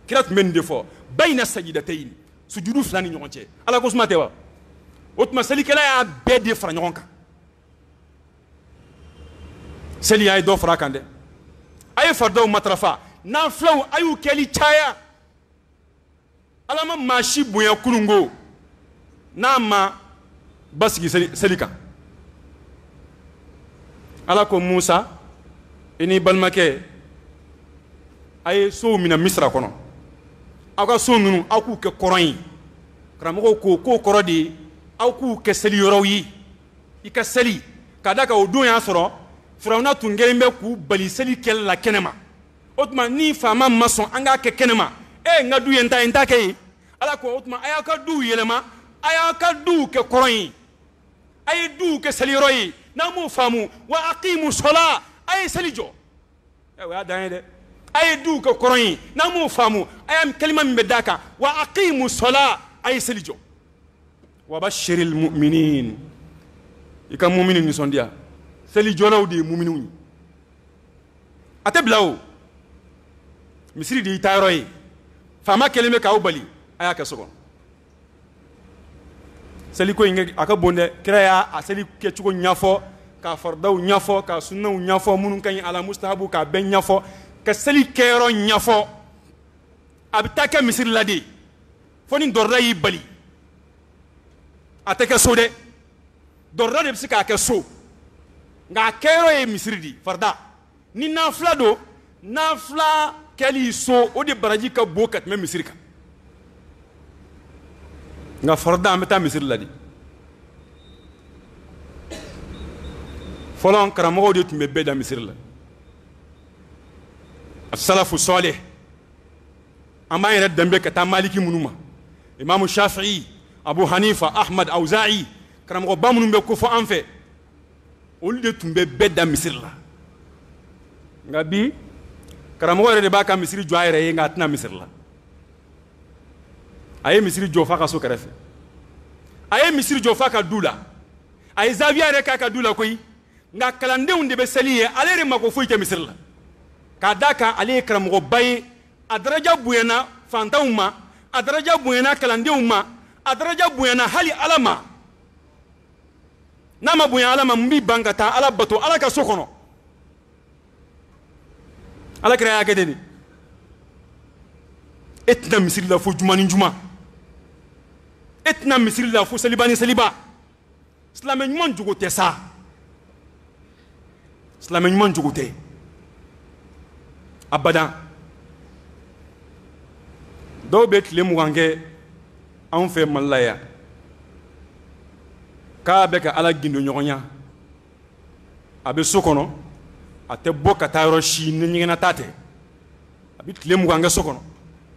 [SPEAKER 1] kirat men defo bayna sajidatayn sujudu fulani nyonche ala ko smatewa otma salikala ya bede fra nyonka seli ay do fra kande ay fardo matrafa na flow ayu keli chaya alama mashi boya kurungo nama basigi selika alako musa ini balmake ay so mina misra kono aka so nunu aku ke koroyi kramo ko korodi aku ke seli yorowi ika seli kadaka odun ya soro firawna tungelembe ku bali seli kel la kenema otma ni fama mason anga ke kenema e ngadu yenta ke ala ko otma ayaka du yelema ayaka du ke koroyi ay du ke seli yoroyi namu famu wa aqimu sola ay salijo wa daede ay du ko koroyi namu famu ayam kalima min bedaka wa aqimu sola ay salijo wa bashiril mu'minin ikam mu'minin ni sondia salijo lawdi mu'minun atablaw misiri di tayroyi fama kelime ka ubali aya ka sogon sali ko inga aka bonde kreya a sali ke chugo nyafo ka fardaw nyafo ka sunnaw nyafo munun kan ala mustahabu ka ben nyafo ka sali kero nyafo abitaka misiri ladi foni dorra yi bali ataka sode dorra de bisika ka so nga kero e misiri di farda ni nafla do nafla kali so o de baraji ka bokat me misiri ka nga farda meta misiri ladi folon karamo de tumbe beda misiri la as-salafu salih amma yana dambe ka ta maliki munuma imam shafi'i abu hanifa ahmad auza'i karamo ba munumbe ko fo anfe ol de tumbe beda misiri la nga bi karamo re de ba ka misiri jo ayre nga tna misiri la aye misiri jo fa ka so karefe aye misiri jo fa ka dula aye zavia re ka dula koy nga kalande unde be saliye alere mako fuite misiri la ka daka ale karamo bay adaraja buyana fantauma adaraja buyana kalande umma adaraja buyana hali alama nama buyana alama mbi bangata ala bato ala ka sokono ala kira ya kedeni etna misiri la fo juma ni juma etna misiri la fo salibani saliba islam nyuman jugote sa islam nyuman jugote abada do be tile mugange an fe malaya ka be ka ala gindo nyonya abe sokono ate boka tayro shi ni ngena tate abi tile mugange sokono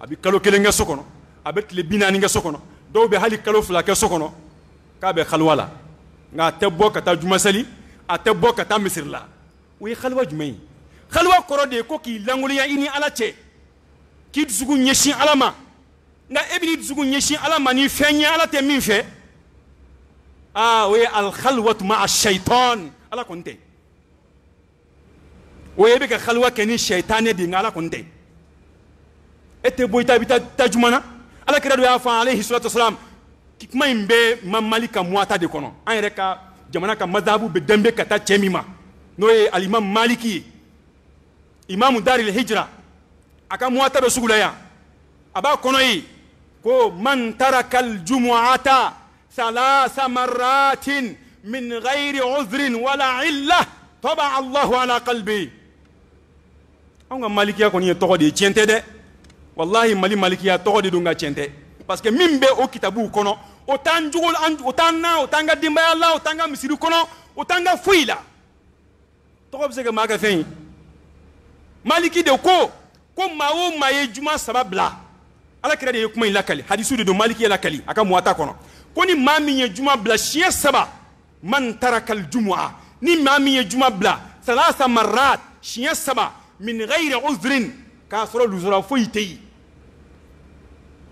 [SPEAKER 1] abi kalo kelenge sokono abi tile binani nge sokono do be hali kalo fula ke sokono ka be khalwala nga te boka ta juma sali ate boka ta misirla wi khalwa jumai khalwa korode ko ki languliya ini ala che ki dzugu nyeshi alama nga ebini dzugu nyeshi alama ni fenya ala te min fe wi al khalwatu ma ash-shaytan ala konte oye ka khalwa keni shaytan di ngala konte ete boyta bita tajumana ala kira do ya fa alayhi salatu wasalam kikma imbe mamalika muata de kono an yere ka jamana ka madhabu be dembe kata chemima no ye al imam maliki imam daril hijra aka muata be sugula ya aba kono yi ko man taraka al jumu'ata thalatha marratin min ghairi udhrin wala illa taba Allahu ala qalbi anga malikiya ko ni to de tiente de wallahi malikiya to de dunga tiente parce que mimbe o kitabu kono o tanjugol o tanna o tanga dimba Allah o tanga misiri kono o tanga fuila to ko bsega maga fein maliki de ko mawo maye juma sababla ala kira de kuma ilakali hadisu de maliki ilakali aka muata kono koni mami ye juma bla shiya saba man taraka al jumu'a ni mami ye juma bla thalatha marrat shiya saba min ghairi uzrin ka soro luzura foyitei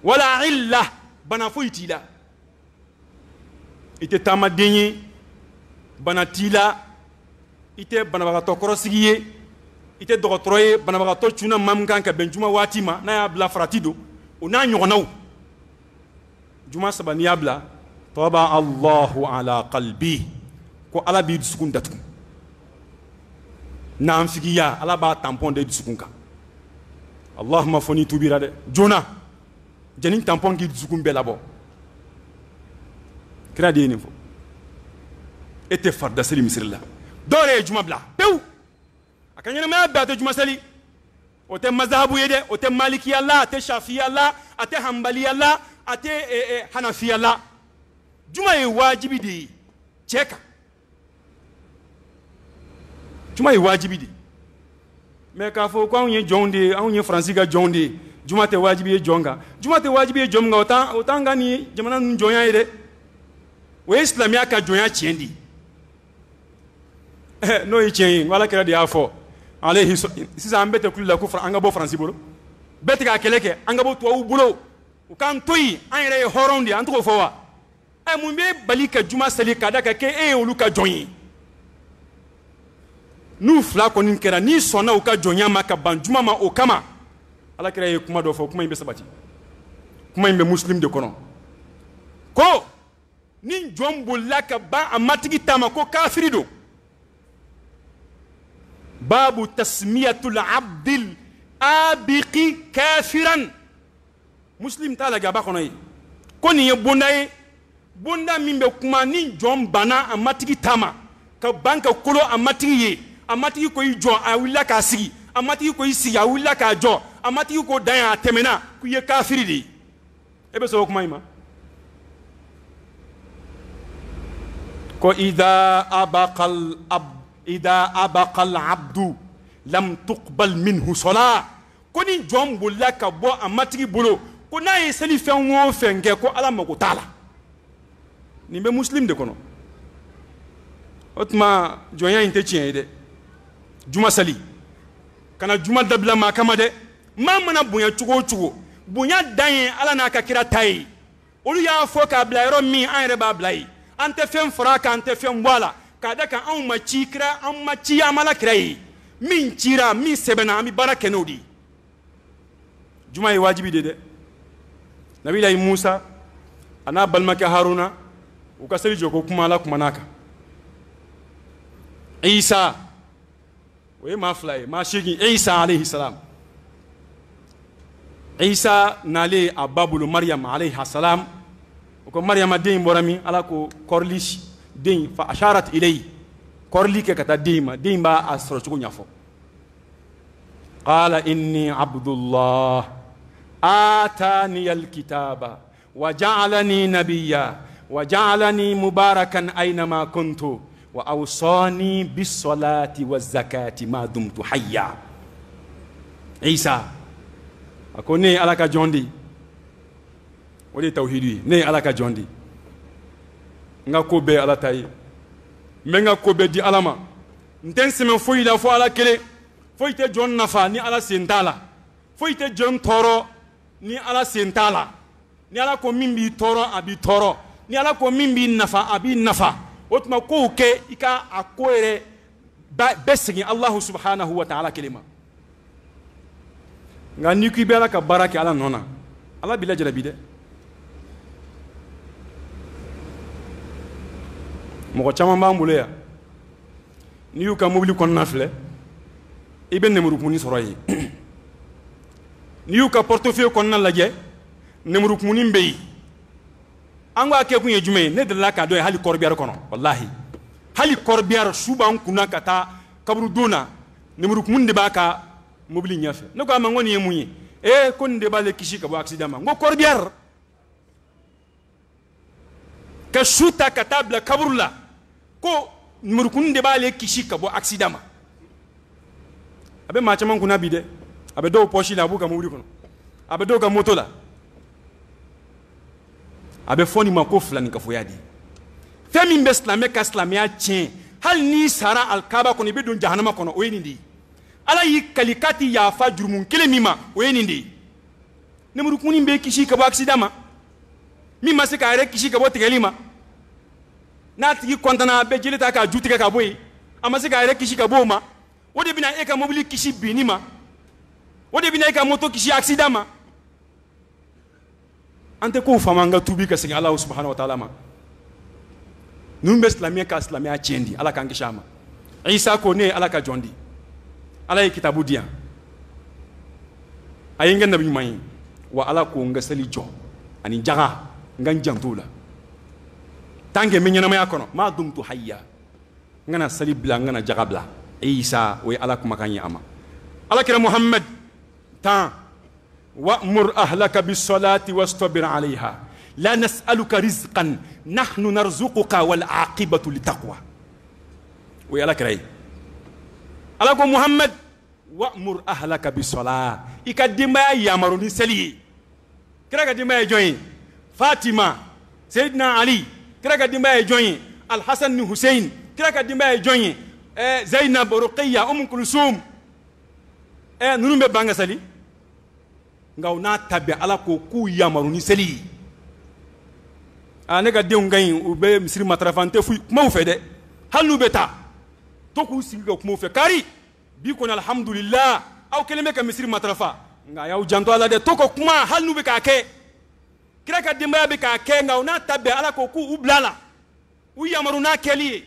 [SPEAKER 1] wala illa bana foyitila ite tamadenye bana tila ite bana bagato korosigiye ite dogotroye bana bagato chuna mamkan ka benjuma watima na ya bla fratido una nyonaw juma sabani yabla taba Allahu ala qalbi ko ala bi sukun datu na amfigiya ala ba tampon de dusukunka Allahumma foni tubira de jona janin tampon gi dusukun belabo kira de ni fo ete farda sali misrilla dore juma bla pew akanya ma ba to juma sali o te mazhabu yede o te maliki Allah ate shafi Allah ate hanbali Allah ate hanafi Allah juma e wajibi de cheka juma yi wajibi di mais ka fo ko anye jonde anye franciga jonde juma te wajibi e jonga juma te wajibi e jomga otanga ni jamana njonya ide we islamia ka jonya chiendi n'o ye tiɲɛ ye ala kɛra de y'a fɔ alayhi sisan an bɛɛ tɛ kuli la ko an ka bɔ faransi bolo bɛɛ tɛ k'a kɛlɛ kɛ an ka bɔ tubabuw bolo u k'an to yen an yɛrɛ ye hɔrɔnw de ye an t'o fɔ wa mun bɛ bali ka juma seli k'a da ka kɛ e ye olu ka jɔn ye n'u fila kɔni kɛra n'i sɔnna u ka jɔnya ma ka ban juma ma o kama ala kɛra ye kuma dɔ fɔ kuma in bɛ sabati kuma in bɛ muslim de kɔnɔ ko ni jɔn bolila ka ban a matigi ta ma ko kafiri don babu tasmiyatul abdil abiqi kafiran muslim t'a lajɛ a b'a kɔnɔ ye ko nin ye bonda ye bonda min bɛ kuma ni jɔn banna a matigi ta ma ka ban ka kolo a matigi ye a matigi ko i jɔ a wulila k'a sigi a matigi ko i sigi a wulila k'a jɔ a matigi ko dan a tɛmɛna k'i ye kafiri de ye e bɛ sɔn o kuma in ma ko idha abaqal abdu lam tuqbal minhu salat ko ni jɔn bolila ka bɔ a matigi bolo ko n'a ye seli fɛn o fɛn kɛ ko ala mago t'a la nin bɛ muslim de kɔnɔ o tuma jɔnya in tɛ tiɲɛ ye dɛ juma seli kana juma dabila maa kama dɛ maa mana bonya cogo o cogo bonya dan ye ala n'a ka kira ta ye olu y'a fɔ k'a bila yɔrɔ min an yɛrɛ b'a bila ye an tɛ fɛn fara a kan an tɛ fɛn bɔ a la k'a da kan anw ma ci kira an ma ci an ma la kira ye min cira min sɛbɛnna an bɛ baara kɛ n'o de ye juma ye wajibi de dɛ nabilayi musa a n'a balimakɛ haruna u ka seli jɔ ko kuma ala kuma n'a kan isa o ye maa fila ye maa seegin isa alayhi salam isa nalen a ba bolo mariyam alayhi salam o ko mariyama den bɔra min ala ko kɔrɔli den fa asharat ilayhi kɔrɔli kɛ ka taa den ma den b'a a sɔrɔ cogo ɲɛfɔ qala inni abdullah atani alkitaba wa ja'alani nabiyya wa ja'alani mubarakan aynama kuntu wa awsani bis salati waz zakati ma dumtu hayya isa ako ne ala ka jɔn de o de ye tawhidu ye ne ye ala ka jɔn de n ka ko bɛɛ ala ta ye n bɛ n ka ko bɛɛ di ala ma n tɛ n sɛmɛ foyi la fo ala kelen foyi tɛ jɔn nafa ni ala sen t'a la foyi tɛ jɔn tɔɔrɔ ni ala sen t'a la ni ala ko min b'i tɔɔrɔ a b'i tɔɔrɔ ni ala ko min b'i nafa a b'i nafa o tuma kow kɛ i ka a ko yɛrɛ bɛɛ segin alahu subhanahu wa ta'ala kelen ma nka n'i ko i bɛ ala ka baara kɛ ala nɔ na ala b'i lajarabi dɛ mɔgɔ caman b'an bolo yan n'i y'u ka mobili kɔnɔna filɛ i bɛ nɛmurukumuni sɔrɔ yen n'i y'u ka portefeuille kɔnɔna lajɛ nɛmurukumuni bɛ yen an k'a kɛ kun ye jumɛn ye ne delila k'a dɔn ye hali kɔrɔbiyari kɔnɔ walahi hali kɔrɔbiyari su b'an kunna ka taa kaburudon na nɛmurukumuni de b'a ka mobili ɲɛfɛ ne ko a ma n ko nin ye mun ye ko nin de b'ale kisi ka bɔ accident ma n ko kɔrɔbiyari ka su ta ka taa bila kaburu la ko nɛmurukumuni de b'ale kisi ka bɔ accident ma a bɛ maa caman kunna bi dɛ a bɛ dɔw pɔsi la a b'u ka mobili kɔnɔ a bɛ dɔw ka moto la a bɛ fɔ nin ma ko filanikafoya de fɛn min bɛ silamɛ ka silamɛya tiɲɛ hali n'i sara alikaba kɔnɔ i bɛ don jahanama kɔnɔ o ye nin de ye ala y'i kali k'a ti yafa jurumu kelen min ma o ye nin de ye nɛmurukumuni bɛ kisi ka bɔ accident ma min ma se k'a yɛrɛ kisi ka bɔ tigɛli ma n'a tigi kɔntanna a bɛ jeli ta k'a ju tigɛ ka bɔ yen a ma se k'a yɛrɛ kisi ka bɔ o ma o de bɛna e ka mobili kisi binni ma o de bɛna e ka moto kisi accident ma an tɛ kow faamu an ka tuubi ka segin alahu subhanahu wa ta'ala ma ninnu bɛ silamɛya ka silamɛya tiɲɛ di ala k'an kisi a ma isa ko ne ye ala ka jɔn di ala ye kitabu di yan a ye n kɛ nabi ɲuman ye wa ala ko n ka seli jɔ ani jaga n ka n janto la tant que n bɛ ɲɛnamaya kɔnɔ maa dumtu hayya n kana seli bila n kana jaga bila isa o ye ala kumakan ye a ma alakira muhammad tan wa'mur ahlaka bis-salati wastabir 'alayha la nas'aluka rizqan nahnu narzuquka wal 'aqibatu litaqwa o ye alakira ye ala ko muhammad wa'mur ahlaka bis-salat i ka denbaya yamaru ni seli ye kira ka denbaya ye jɔn ye fatima seydina ali kira ka denbaya ye jɔn ye alhasan ni husein kira ka denbaya ye jɔn ye Zainab, Ruqayya, Kulsum nunu be banga sali ngaw na tabi ala ko ku yamaru ni seli ne ga de ngai u be misri matrafante fu kuma fe de halu beta to ku singa kuma fe kari bi ko alhamdulillah aw keleme ka misri matrafa nga yaw janto ala de to ko kuma halu be ka ke kira ka dimba be ka ke ngaw na tabi ala ko ku ublala u yamaru na keli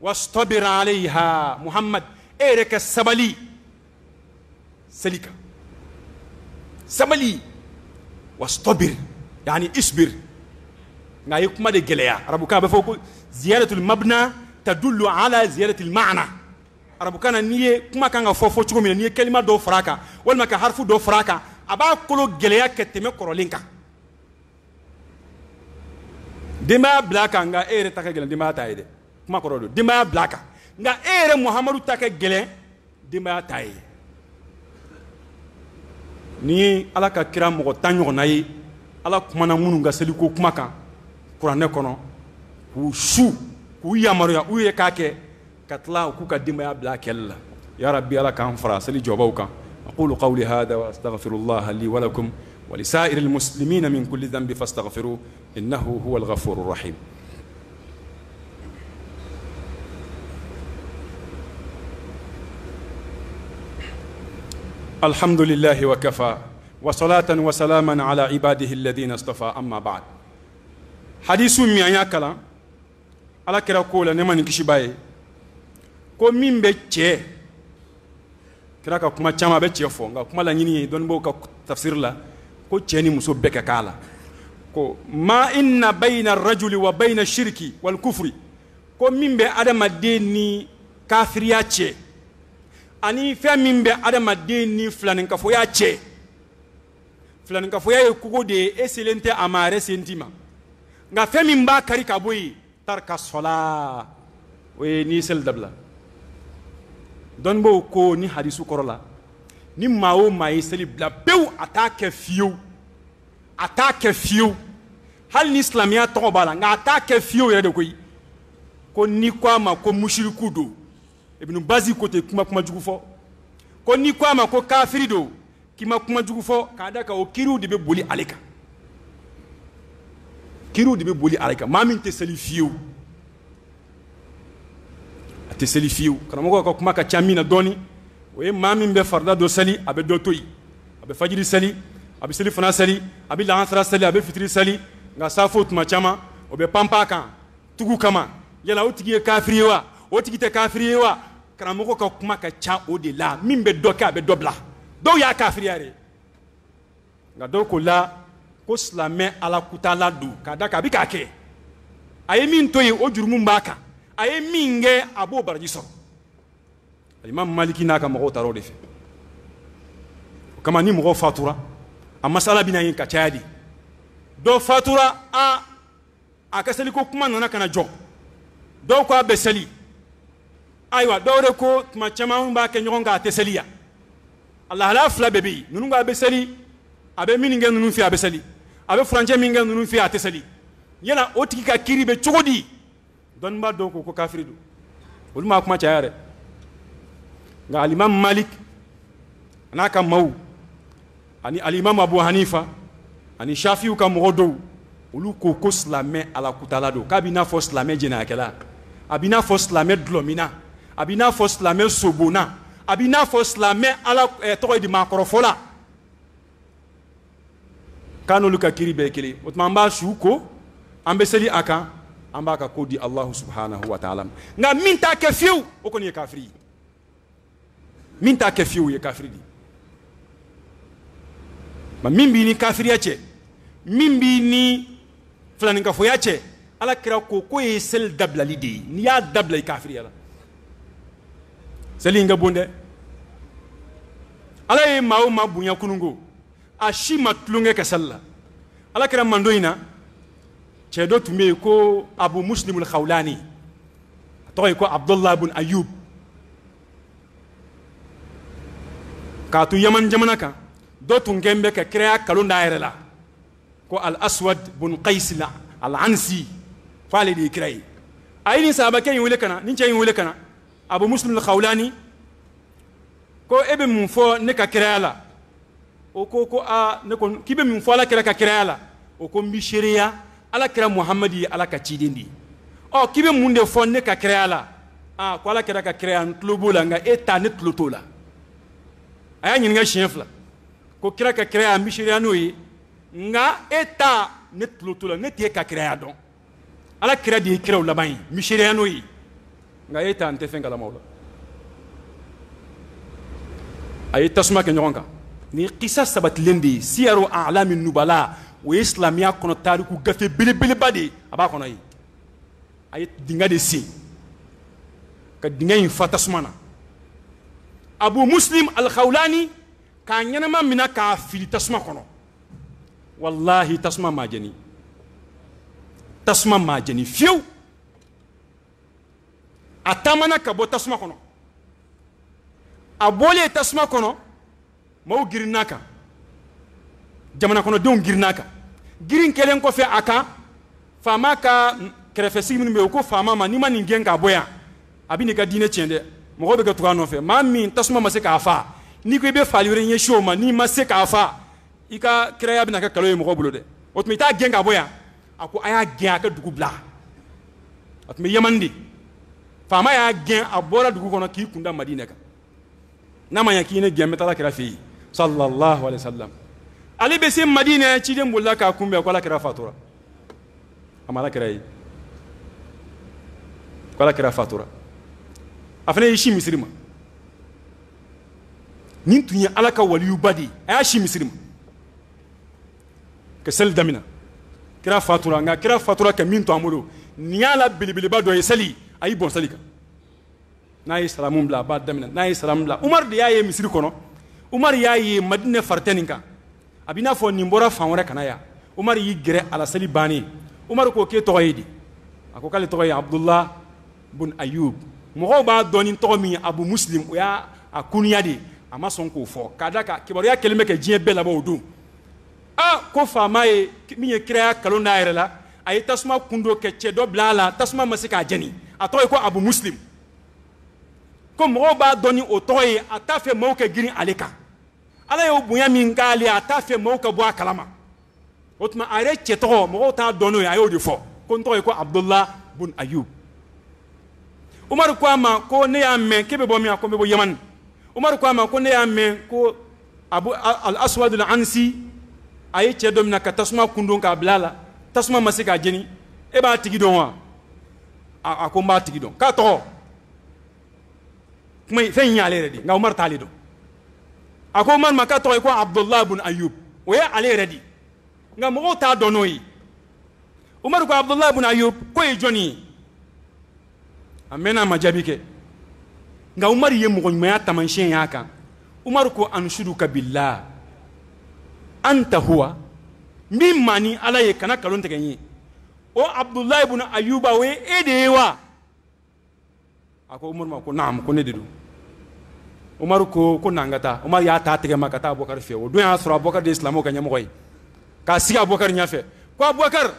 [SPEAKER 1] wastabir alaiha muhammad ereka sabali سليكا سملي واصطبر يعني اصبر نايك ما دي جليا ربك بفوق زياده المبنى تدل على زياده المعنى ربك نيه كما كان فوفو تشكو من نيه كلمه دو فراكا ولا ما حرف دو فراكا ابا كلو جليا كتمه كرولينكا ديما بلاكا nga ere taka gelen dima taide kuma korodo dima blaka nga ere muhammadu taka gelen dima taide ni ala ka kira mɔgɔ tan ɲɔgɔnna ye ala kumana minnu ka seliko kuma kan kuranɛ kɔnɔ k'u su k'u yamaruya u ye k'a kɛ ka tila u k'u ka denbaya bila kɛlɛ la ya rabbi ala k'an fara seli jɔbaw kan aqulu qawli hada wa astaghfirullah li wa lakum wa li sa'iril muslimina min kulli dhanbi fastaghfiruhu innahu huwal ghafurur rahim الحمد لله وكفى وصلاة وسلاما على عباده الذين اصطفى أما بعد حديث ميانيا كلا على كرا كولا نمان كشباي كو مين بيتشي كرا كما تشاما بيتشي فونغا كما لا نيني دون بوكا تفسير لا كو تشيني مسو بكا كالا كو ما إن بين الرجل وبين الشرك والكفر كو مين بي آدم ديني كافرياتشي ani fɛn min bɛ adamaden ni filaninkafoya cɛ filaninkafoya ye kogo de ye e selen tɛ a ma a yɛrɛ sen t'i ma nka fɛn min b'a kari ka bɔ yen tarika sɔla o ye n'i seli dabila dɔnnibaw ko ni hadisu kɔrɔ la ni maa o maa ye seli bila pewu a t'a kɛ fiyewu a t'a kɛ fiyewu hali ni silamɛya tɔgɔ b'a la nka a t'a kɛ fiyewu yɛrɛ de koyi ko ni ko a ma ko musiriku don Ibn Bazi kote kuma jugu fɔ ko ni ko a ma ko kafiri do k'i ma kuma jugu fɔ k'a da kan o kiriw de bɛ boli ale kan kiriw de bɛ boli ale kan maa min tɛ seli fiyewu a tɛ seli fiyewu karamɔgɔ ka kuma ka ca min na dɔɔni o ye maa min bɛ farida dɔ seli a bɛ dɔ to yen a bɛ fajiri seli a bɛ seli fana seli a bɛ lahansara seli a bɛ fitiri seli nka safo tuma caman o bɛ panpa a kan tugu kama yala o tigi ye kafiri ye wa o tigi tɛ kafiri ye wa karamɔgɔ ka kuma ka ca o de la min bɛ dɔ kɛ a bɛ dɔ bila dɔw y'a kafiriya de nka dɔw ko la ko silamɛ ala kutala don k'a da kan a bɛ k'a kɛ a ye min to yen o jurumu b'a kan a ye min kɛ a b'o baraji sɔrɔ alimami maliki n'a ka mɔgɔw taara o de fɛ o kama ni mɔgɔw fatura a masala bɛna yen ka caya de dɔw fatura a ka seliko kuma nana ka na jɔ dɔw ko a bɛ seli ayiwa dɔw de ko tuma caman b'a kɛ ɲɔgɔn kan a tɛ seli yan a lahalaya fila bɛɛ bɛ yen ninnu ko a bɛ seli a bɛ min kɛ ninnu fɛ a bɛ seli a bɛ furancɛ min kɛ ninnu fɛ a tɛ seli yala o tigi ka kiiri bɛ cogo di dɔnniba dɔw ko kafiri don olu ma kuma caya dɛ nka alimami malik a n'a ka maaw ani alimami abu hanifa ani shafiw ka mɔgɔ dɔw olu ko silamɛ ala kutala don k'a b'i n'a fɔ silamɛ jɛnɛyakɛla a b'i n'a fɔ silamɛ dulɔmina a b'i n'a fɔ silamɛ sobonna a b'i n'a fɔ silamɛ ala tɔgɔ ye di maakɔrɔfɔla k'a n'olu ka kiiri bɛɛ ye kelen o tuma an b'a su ko an bɛ seli a kan an b'a ka ko di alahu subhanahu wa ta'ala ma nka min t'a kɛ fiyewu o kɔni ye kafiri ye min t'a kɛ fiyewu o ye kafiri de ye min b'i ni kafiriya cɛ min b'i ni filaninkafoya cɛ ala kira ko k'o ye seli dabilali de ye n'i y'a dabila i kafiriya la seli in ka bon dɛ ala ye maa o maa bonya kununko a si ma tulonkɛ kɛ seli la ala kira mando in na cɛ dɔ tun bɛ yen ko abu muslimul khawlani a tɔgɔ ye ko abdullah ibn ayub k'a to yaman jamana kan dɔ tun kɛn bɛ ka kiraya kalon d'a yɛrɛ la ko al aswad bun qais al ansi f'ale de ye kira ye a ye nin sahabakɛ in wele ka na nin cɛ in wele ka na Abu Muslim al-Khawlani ko ebe mun fo ne ka kira la o ko a ne ko kibe mun fo ala kira ka kira la o ko mbi sharia ala kira Muhammadi ala ka cidindi o kibe mun de fo ne ka kira la a ko ala kira ka kira ntlubo la nga eta ne tluto la aya nyin nga chefla ko kira ka kira mbi sharia no yi nga eta ne tluto la ne tie ka kira don ala kira di kira la bayi mbi sharia no yi nga eta ante fenga la mawla ay tasma ke ñonga ni qissa sabat lendi siyaru a'lam an-nubala wa islamiyya kono tariku gafe bele bade aba kono yi ay dinga de si ka dinga yin fatasmana Abu Muslim al-Khawlani ka ñanama mina ka fili tasma kono wallahi tasma majani fiu atamana ka bo tasma kono abole tasma kono maw girinaka jamana kono don girinaka girin kelen ko fe aka fama ka krefesi min be ko fama ma ni ma ni ngen ka boya abini ka dine tiende mo be ka tuga no fe ma min tasma ma se ka fa ni ko be falire nye show ma ni ma se ka fa ika kreya bina ka kalo mo ko bulo de otmi ta gen ka boya ako aya gen aka dugu bla atmi yamandi fama ya gen abora dugu kono ki kunda madina ka nama ya kine gen metala kira fi sallallahu alaihi wasallam ali be se madina ci dem bulla ka kumbe ko la kira fatura amala kira yi ko la kira fatura afane yi shi misrima nin tunya alaka waliyu badi aya shi misrima ke sel damina kira fatura nga kira fatura ke min to amulo niala bilibili ba do yesali ayi bon salika nayi salamum bla ba damina nayi salam bla umar de yaye misri kono umar yaye madina farteninka abina fo nimbora fanwara kanaya umar yi gere ala sali bani umar ko ke toyidi ako kale toyi abdullah bun ayub mo ba doni to mi Abu Muslim ya akunyadi ama son ko fo kadaka kibaru ya kelme ke jie bela ba odu a ko fama e mi ye kira kalona yerela ay tasma kundo ke chedo blala tasma masika jani atoy ko Abu Muslim ko mo ba doni o toy atafe mo ke girin aleka ala yo bunya min kali atafe mo ka bo kalama otma are cheto mo ta dono ayo di fo ko toy ko Abdullah bun Ayub Umar ko ama ko ne ya men kebe bo mi akombe bo Yaman Umar ko ama ko ne ya men ko Abu al-Aswad al-Ansi ay chedo na ka tasma kundo ka blala tasma masika jeni e ba tigi don wa ko ba tigi don ka to may fe nyale redi nga Umar talido ako man maka to ko Abdullah ibn Ayub o ya ale redi nga mo ta donoyi Umar ko Abdullah ibn Ayub ko e joni amena majabike nga Umar ye mo nyama tamanshen yaka Umar ko anshuduka billah anta huwa mimani ala ye kana kalon tegenyi o Abdullah ibn Ayuba we edewa ako Umar ma ko naam ko ne dedu Umar ko nangata Umar ya ta tege makata Abubakar fe o do ya sura Abubakar de Islam ko nyamo koy ka siga Abubakar nyafe ko Abubakar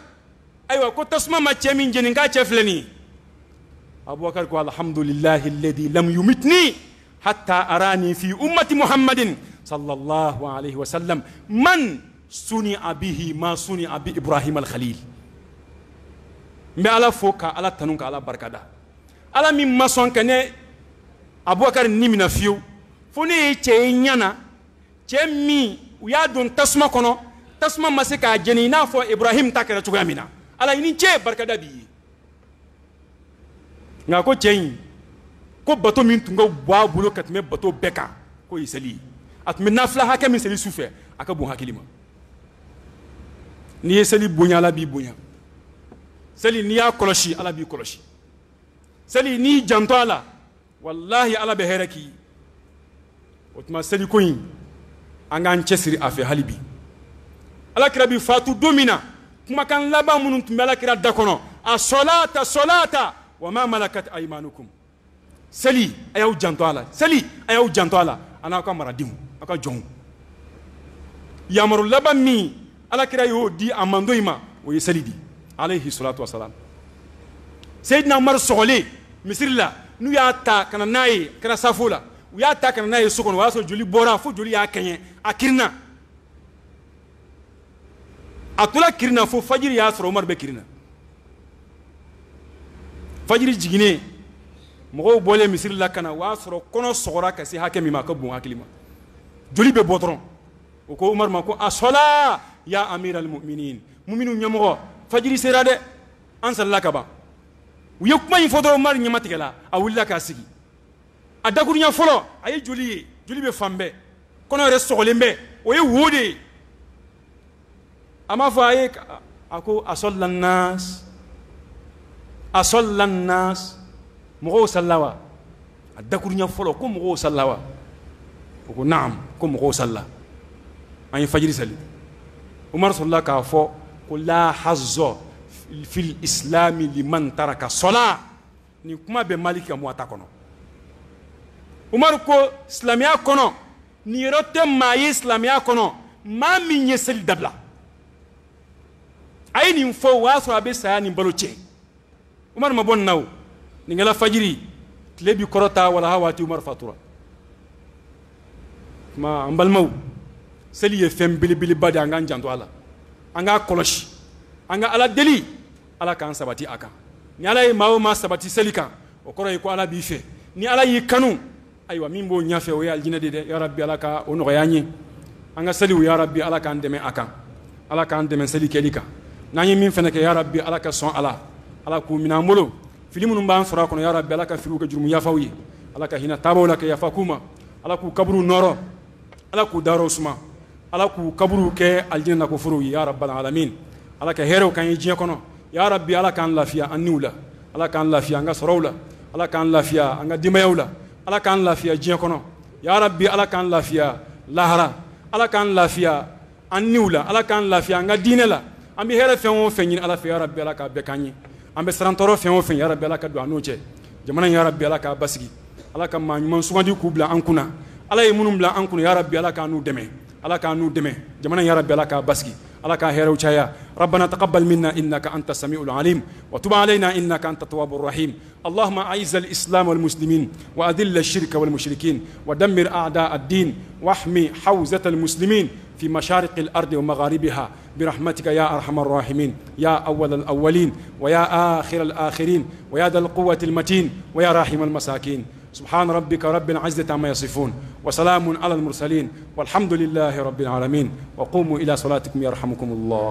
[SPEAKER 1] aywa ko tasma ma chemin jeni nga chefleni Abubakar ko alhamdulillahi alladhi lam yumitni hatta arani fi ummati Muhammadin sallallahu alaihi wasallam man suni abihi ma suni abi Ibrahim al-Khalil mbe ala foka ala tanunka ala barkada ala mi mason kane Abubakar nimina fiu foni che nyana che mi uya don tasma kono tasma masika jeni na fo Ibrahim takara tugamina ala ini che barkada bi nga ko chein ko bato min tunga wa bulo katme bato beka ko isali atme nafla haka min sali sufe aka bon hakilima ni sali bonya la bi bonya sali ni ya koloshi ala bi koloshi sali ni janto ala wallahi ala be heraki otma sali koyin anga chesiri afi halibi ala kirabi fatu domina kuma kan laba munun tumela kira dakono as-salata wa ma malakat aymanukum sali ayaw janto ala sali ayaw janto ala ana ka maradimu aka jon yamaru laba mi ala kira yo di amando ima o yesalidi alayhi salatu wassalam sayyidina Umar sogole misrila n'u y'a ta kana n'a ye kana safo la u y'a ta kana n'a ye so kɔnɔ o y'a sɔrɔ joli bɔra fo joli y'a kɛɲɛ a kirinna a tola kirinna fo fajiri y'a sɔrɔ Umaru bɛ kirinna fajiri jiginnen mɔgɔw bɔlen misiri la kana o y'a sɔrɔ kɔnɔ sɔgɔra ka se hakɛ min ma a ka bon hakili ma joli bɛ bɔ dɔrɔn o ko Umaru ma ko as-salaa ya amir al-mu'minin mu'minu ɲɛmɔgɔ fajiri sera dɛ an salila ka ban u ye kuma in fɔ dɔrɔn Umaru ɲɛma tigɛla a wulila k'a sigi a dakuruɲa fɔlɔ a ye joli ye joli bɛ fan bɛɛ kɔnɔ yɛrɛ sɔgɔlen bɛ o ye wo de ye a m'a fɔ a ye a ko asɔlila nas mɔgɔw salila wa a dakuruɲa fɔlɔ ko mɔgɔw salila wa o ko naam ko mɔgɔw salila an ye fajiri sali Umaru sɔrɔla k'a fɔ ko la hazɔ fil islami liman taraka sɔla nin kuma bɛ Maliki ka muwata kɔnɔ Umaru ko silamɛya kɔnɔ nin yɔrɔ tɛ maa ye silamɛya kɔnɔ maa min ye seli dabila a ye nin fɔ o y'a sɔrɔ a bɛ saya ni balo cɛ Umaru ma bɔ nin na o nin kɛla fajiri tile bi kɔrɔta walaha waati Umaru fatura kuma an balimaw seli ye fɛn belebeleba de an k'an janto a la an k'a kɔlɔsi an ka Ala deli Ala k'an sabati a kan ni Ala ye maa o maa sabati seli kan o kɔrɔ ye ko Ala b'i fɛ ni Ala y'i kanu ayiwa min b'o ɲɛfɛ o ye alijinɛ de dɛ ya Rabbi Ala ka o nɔgɔya an ye an ka seliw ya Rabbi Ala k'an dɛmɛ a kan Ala k'an dɛmɛ seli kɛli kan n'an ye min fɛnɛ kɛ ya Rabbi Ala ka sɔn a la Ala k'u minɛ an bolo fili minnu b'an sɔrɔ a kɔnɔ ya Rabbi Ala ka filiw kɛ jurumu yafaw ye Ala ka hinɛ taabaw la kɛ yafa k'u ma Ala k'u kaburu nɔrɔ Ala k'u dayɔrɔ suma Ala k'u kaburu kɛ alijinɛ na ko forow ye ya Rabbal alamin Ala ka hɛrɛw k'an ye diɲɛ kɔnɔ ya Rabbi Ala k'an lafiya an niw la Ala k'an lafiya an ka sɔrɔw la Ala k'an lafiya an ka denbayaw la Ala k'an lafiya diɲɛ kɔnɔ ya Rabbi Ala k'an lafiya lahara Ala k'an lafiya an niw la Ala k'an lafiya an ka diinɛ la an bɛ hɛrɛ fɛn o fɛn ɲini Ala fɛ ya Rabbi Ala k'a bɛɛ k'an ye an bɛ sarantɔrɔ fɛn o fɛn ya Rabbi Ala ka don an n'o cɛ jamana in ya Rabbi Ala k'a basigi Ala ka maa ɲuman sugandi k'u bila an kunna Ala ye minnu bila an kunna ya Rabbi Ala k'an n'u dɛmɛ Ala k'an n'u dɛmɛ jamana in ya Rabbi Ala k'a basigi Ala k'a hɛrɛw caya ربنا تقبل منا إنك أنت السميع العليم وتب علينا إنك أنت التواب الرحيم اللهم أعز الإسلام والمسلمين وأذل الشرك والمشركين ودمر أعداء الدين واحمي حوزة المسلمين في مشارق الأرض ومغاربها برحمتك يا أرحم الراحمين يا أول الأولين ويا آخر الآخرين ويا ذا القوة المتين ويا راحم المساكين سبحان ربك رب العزة عما يصفون وسلام على المرسلين والحمد لله رب العالمين وقوموا إلى صلاتكم يرحمكم الله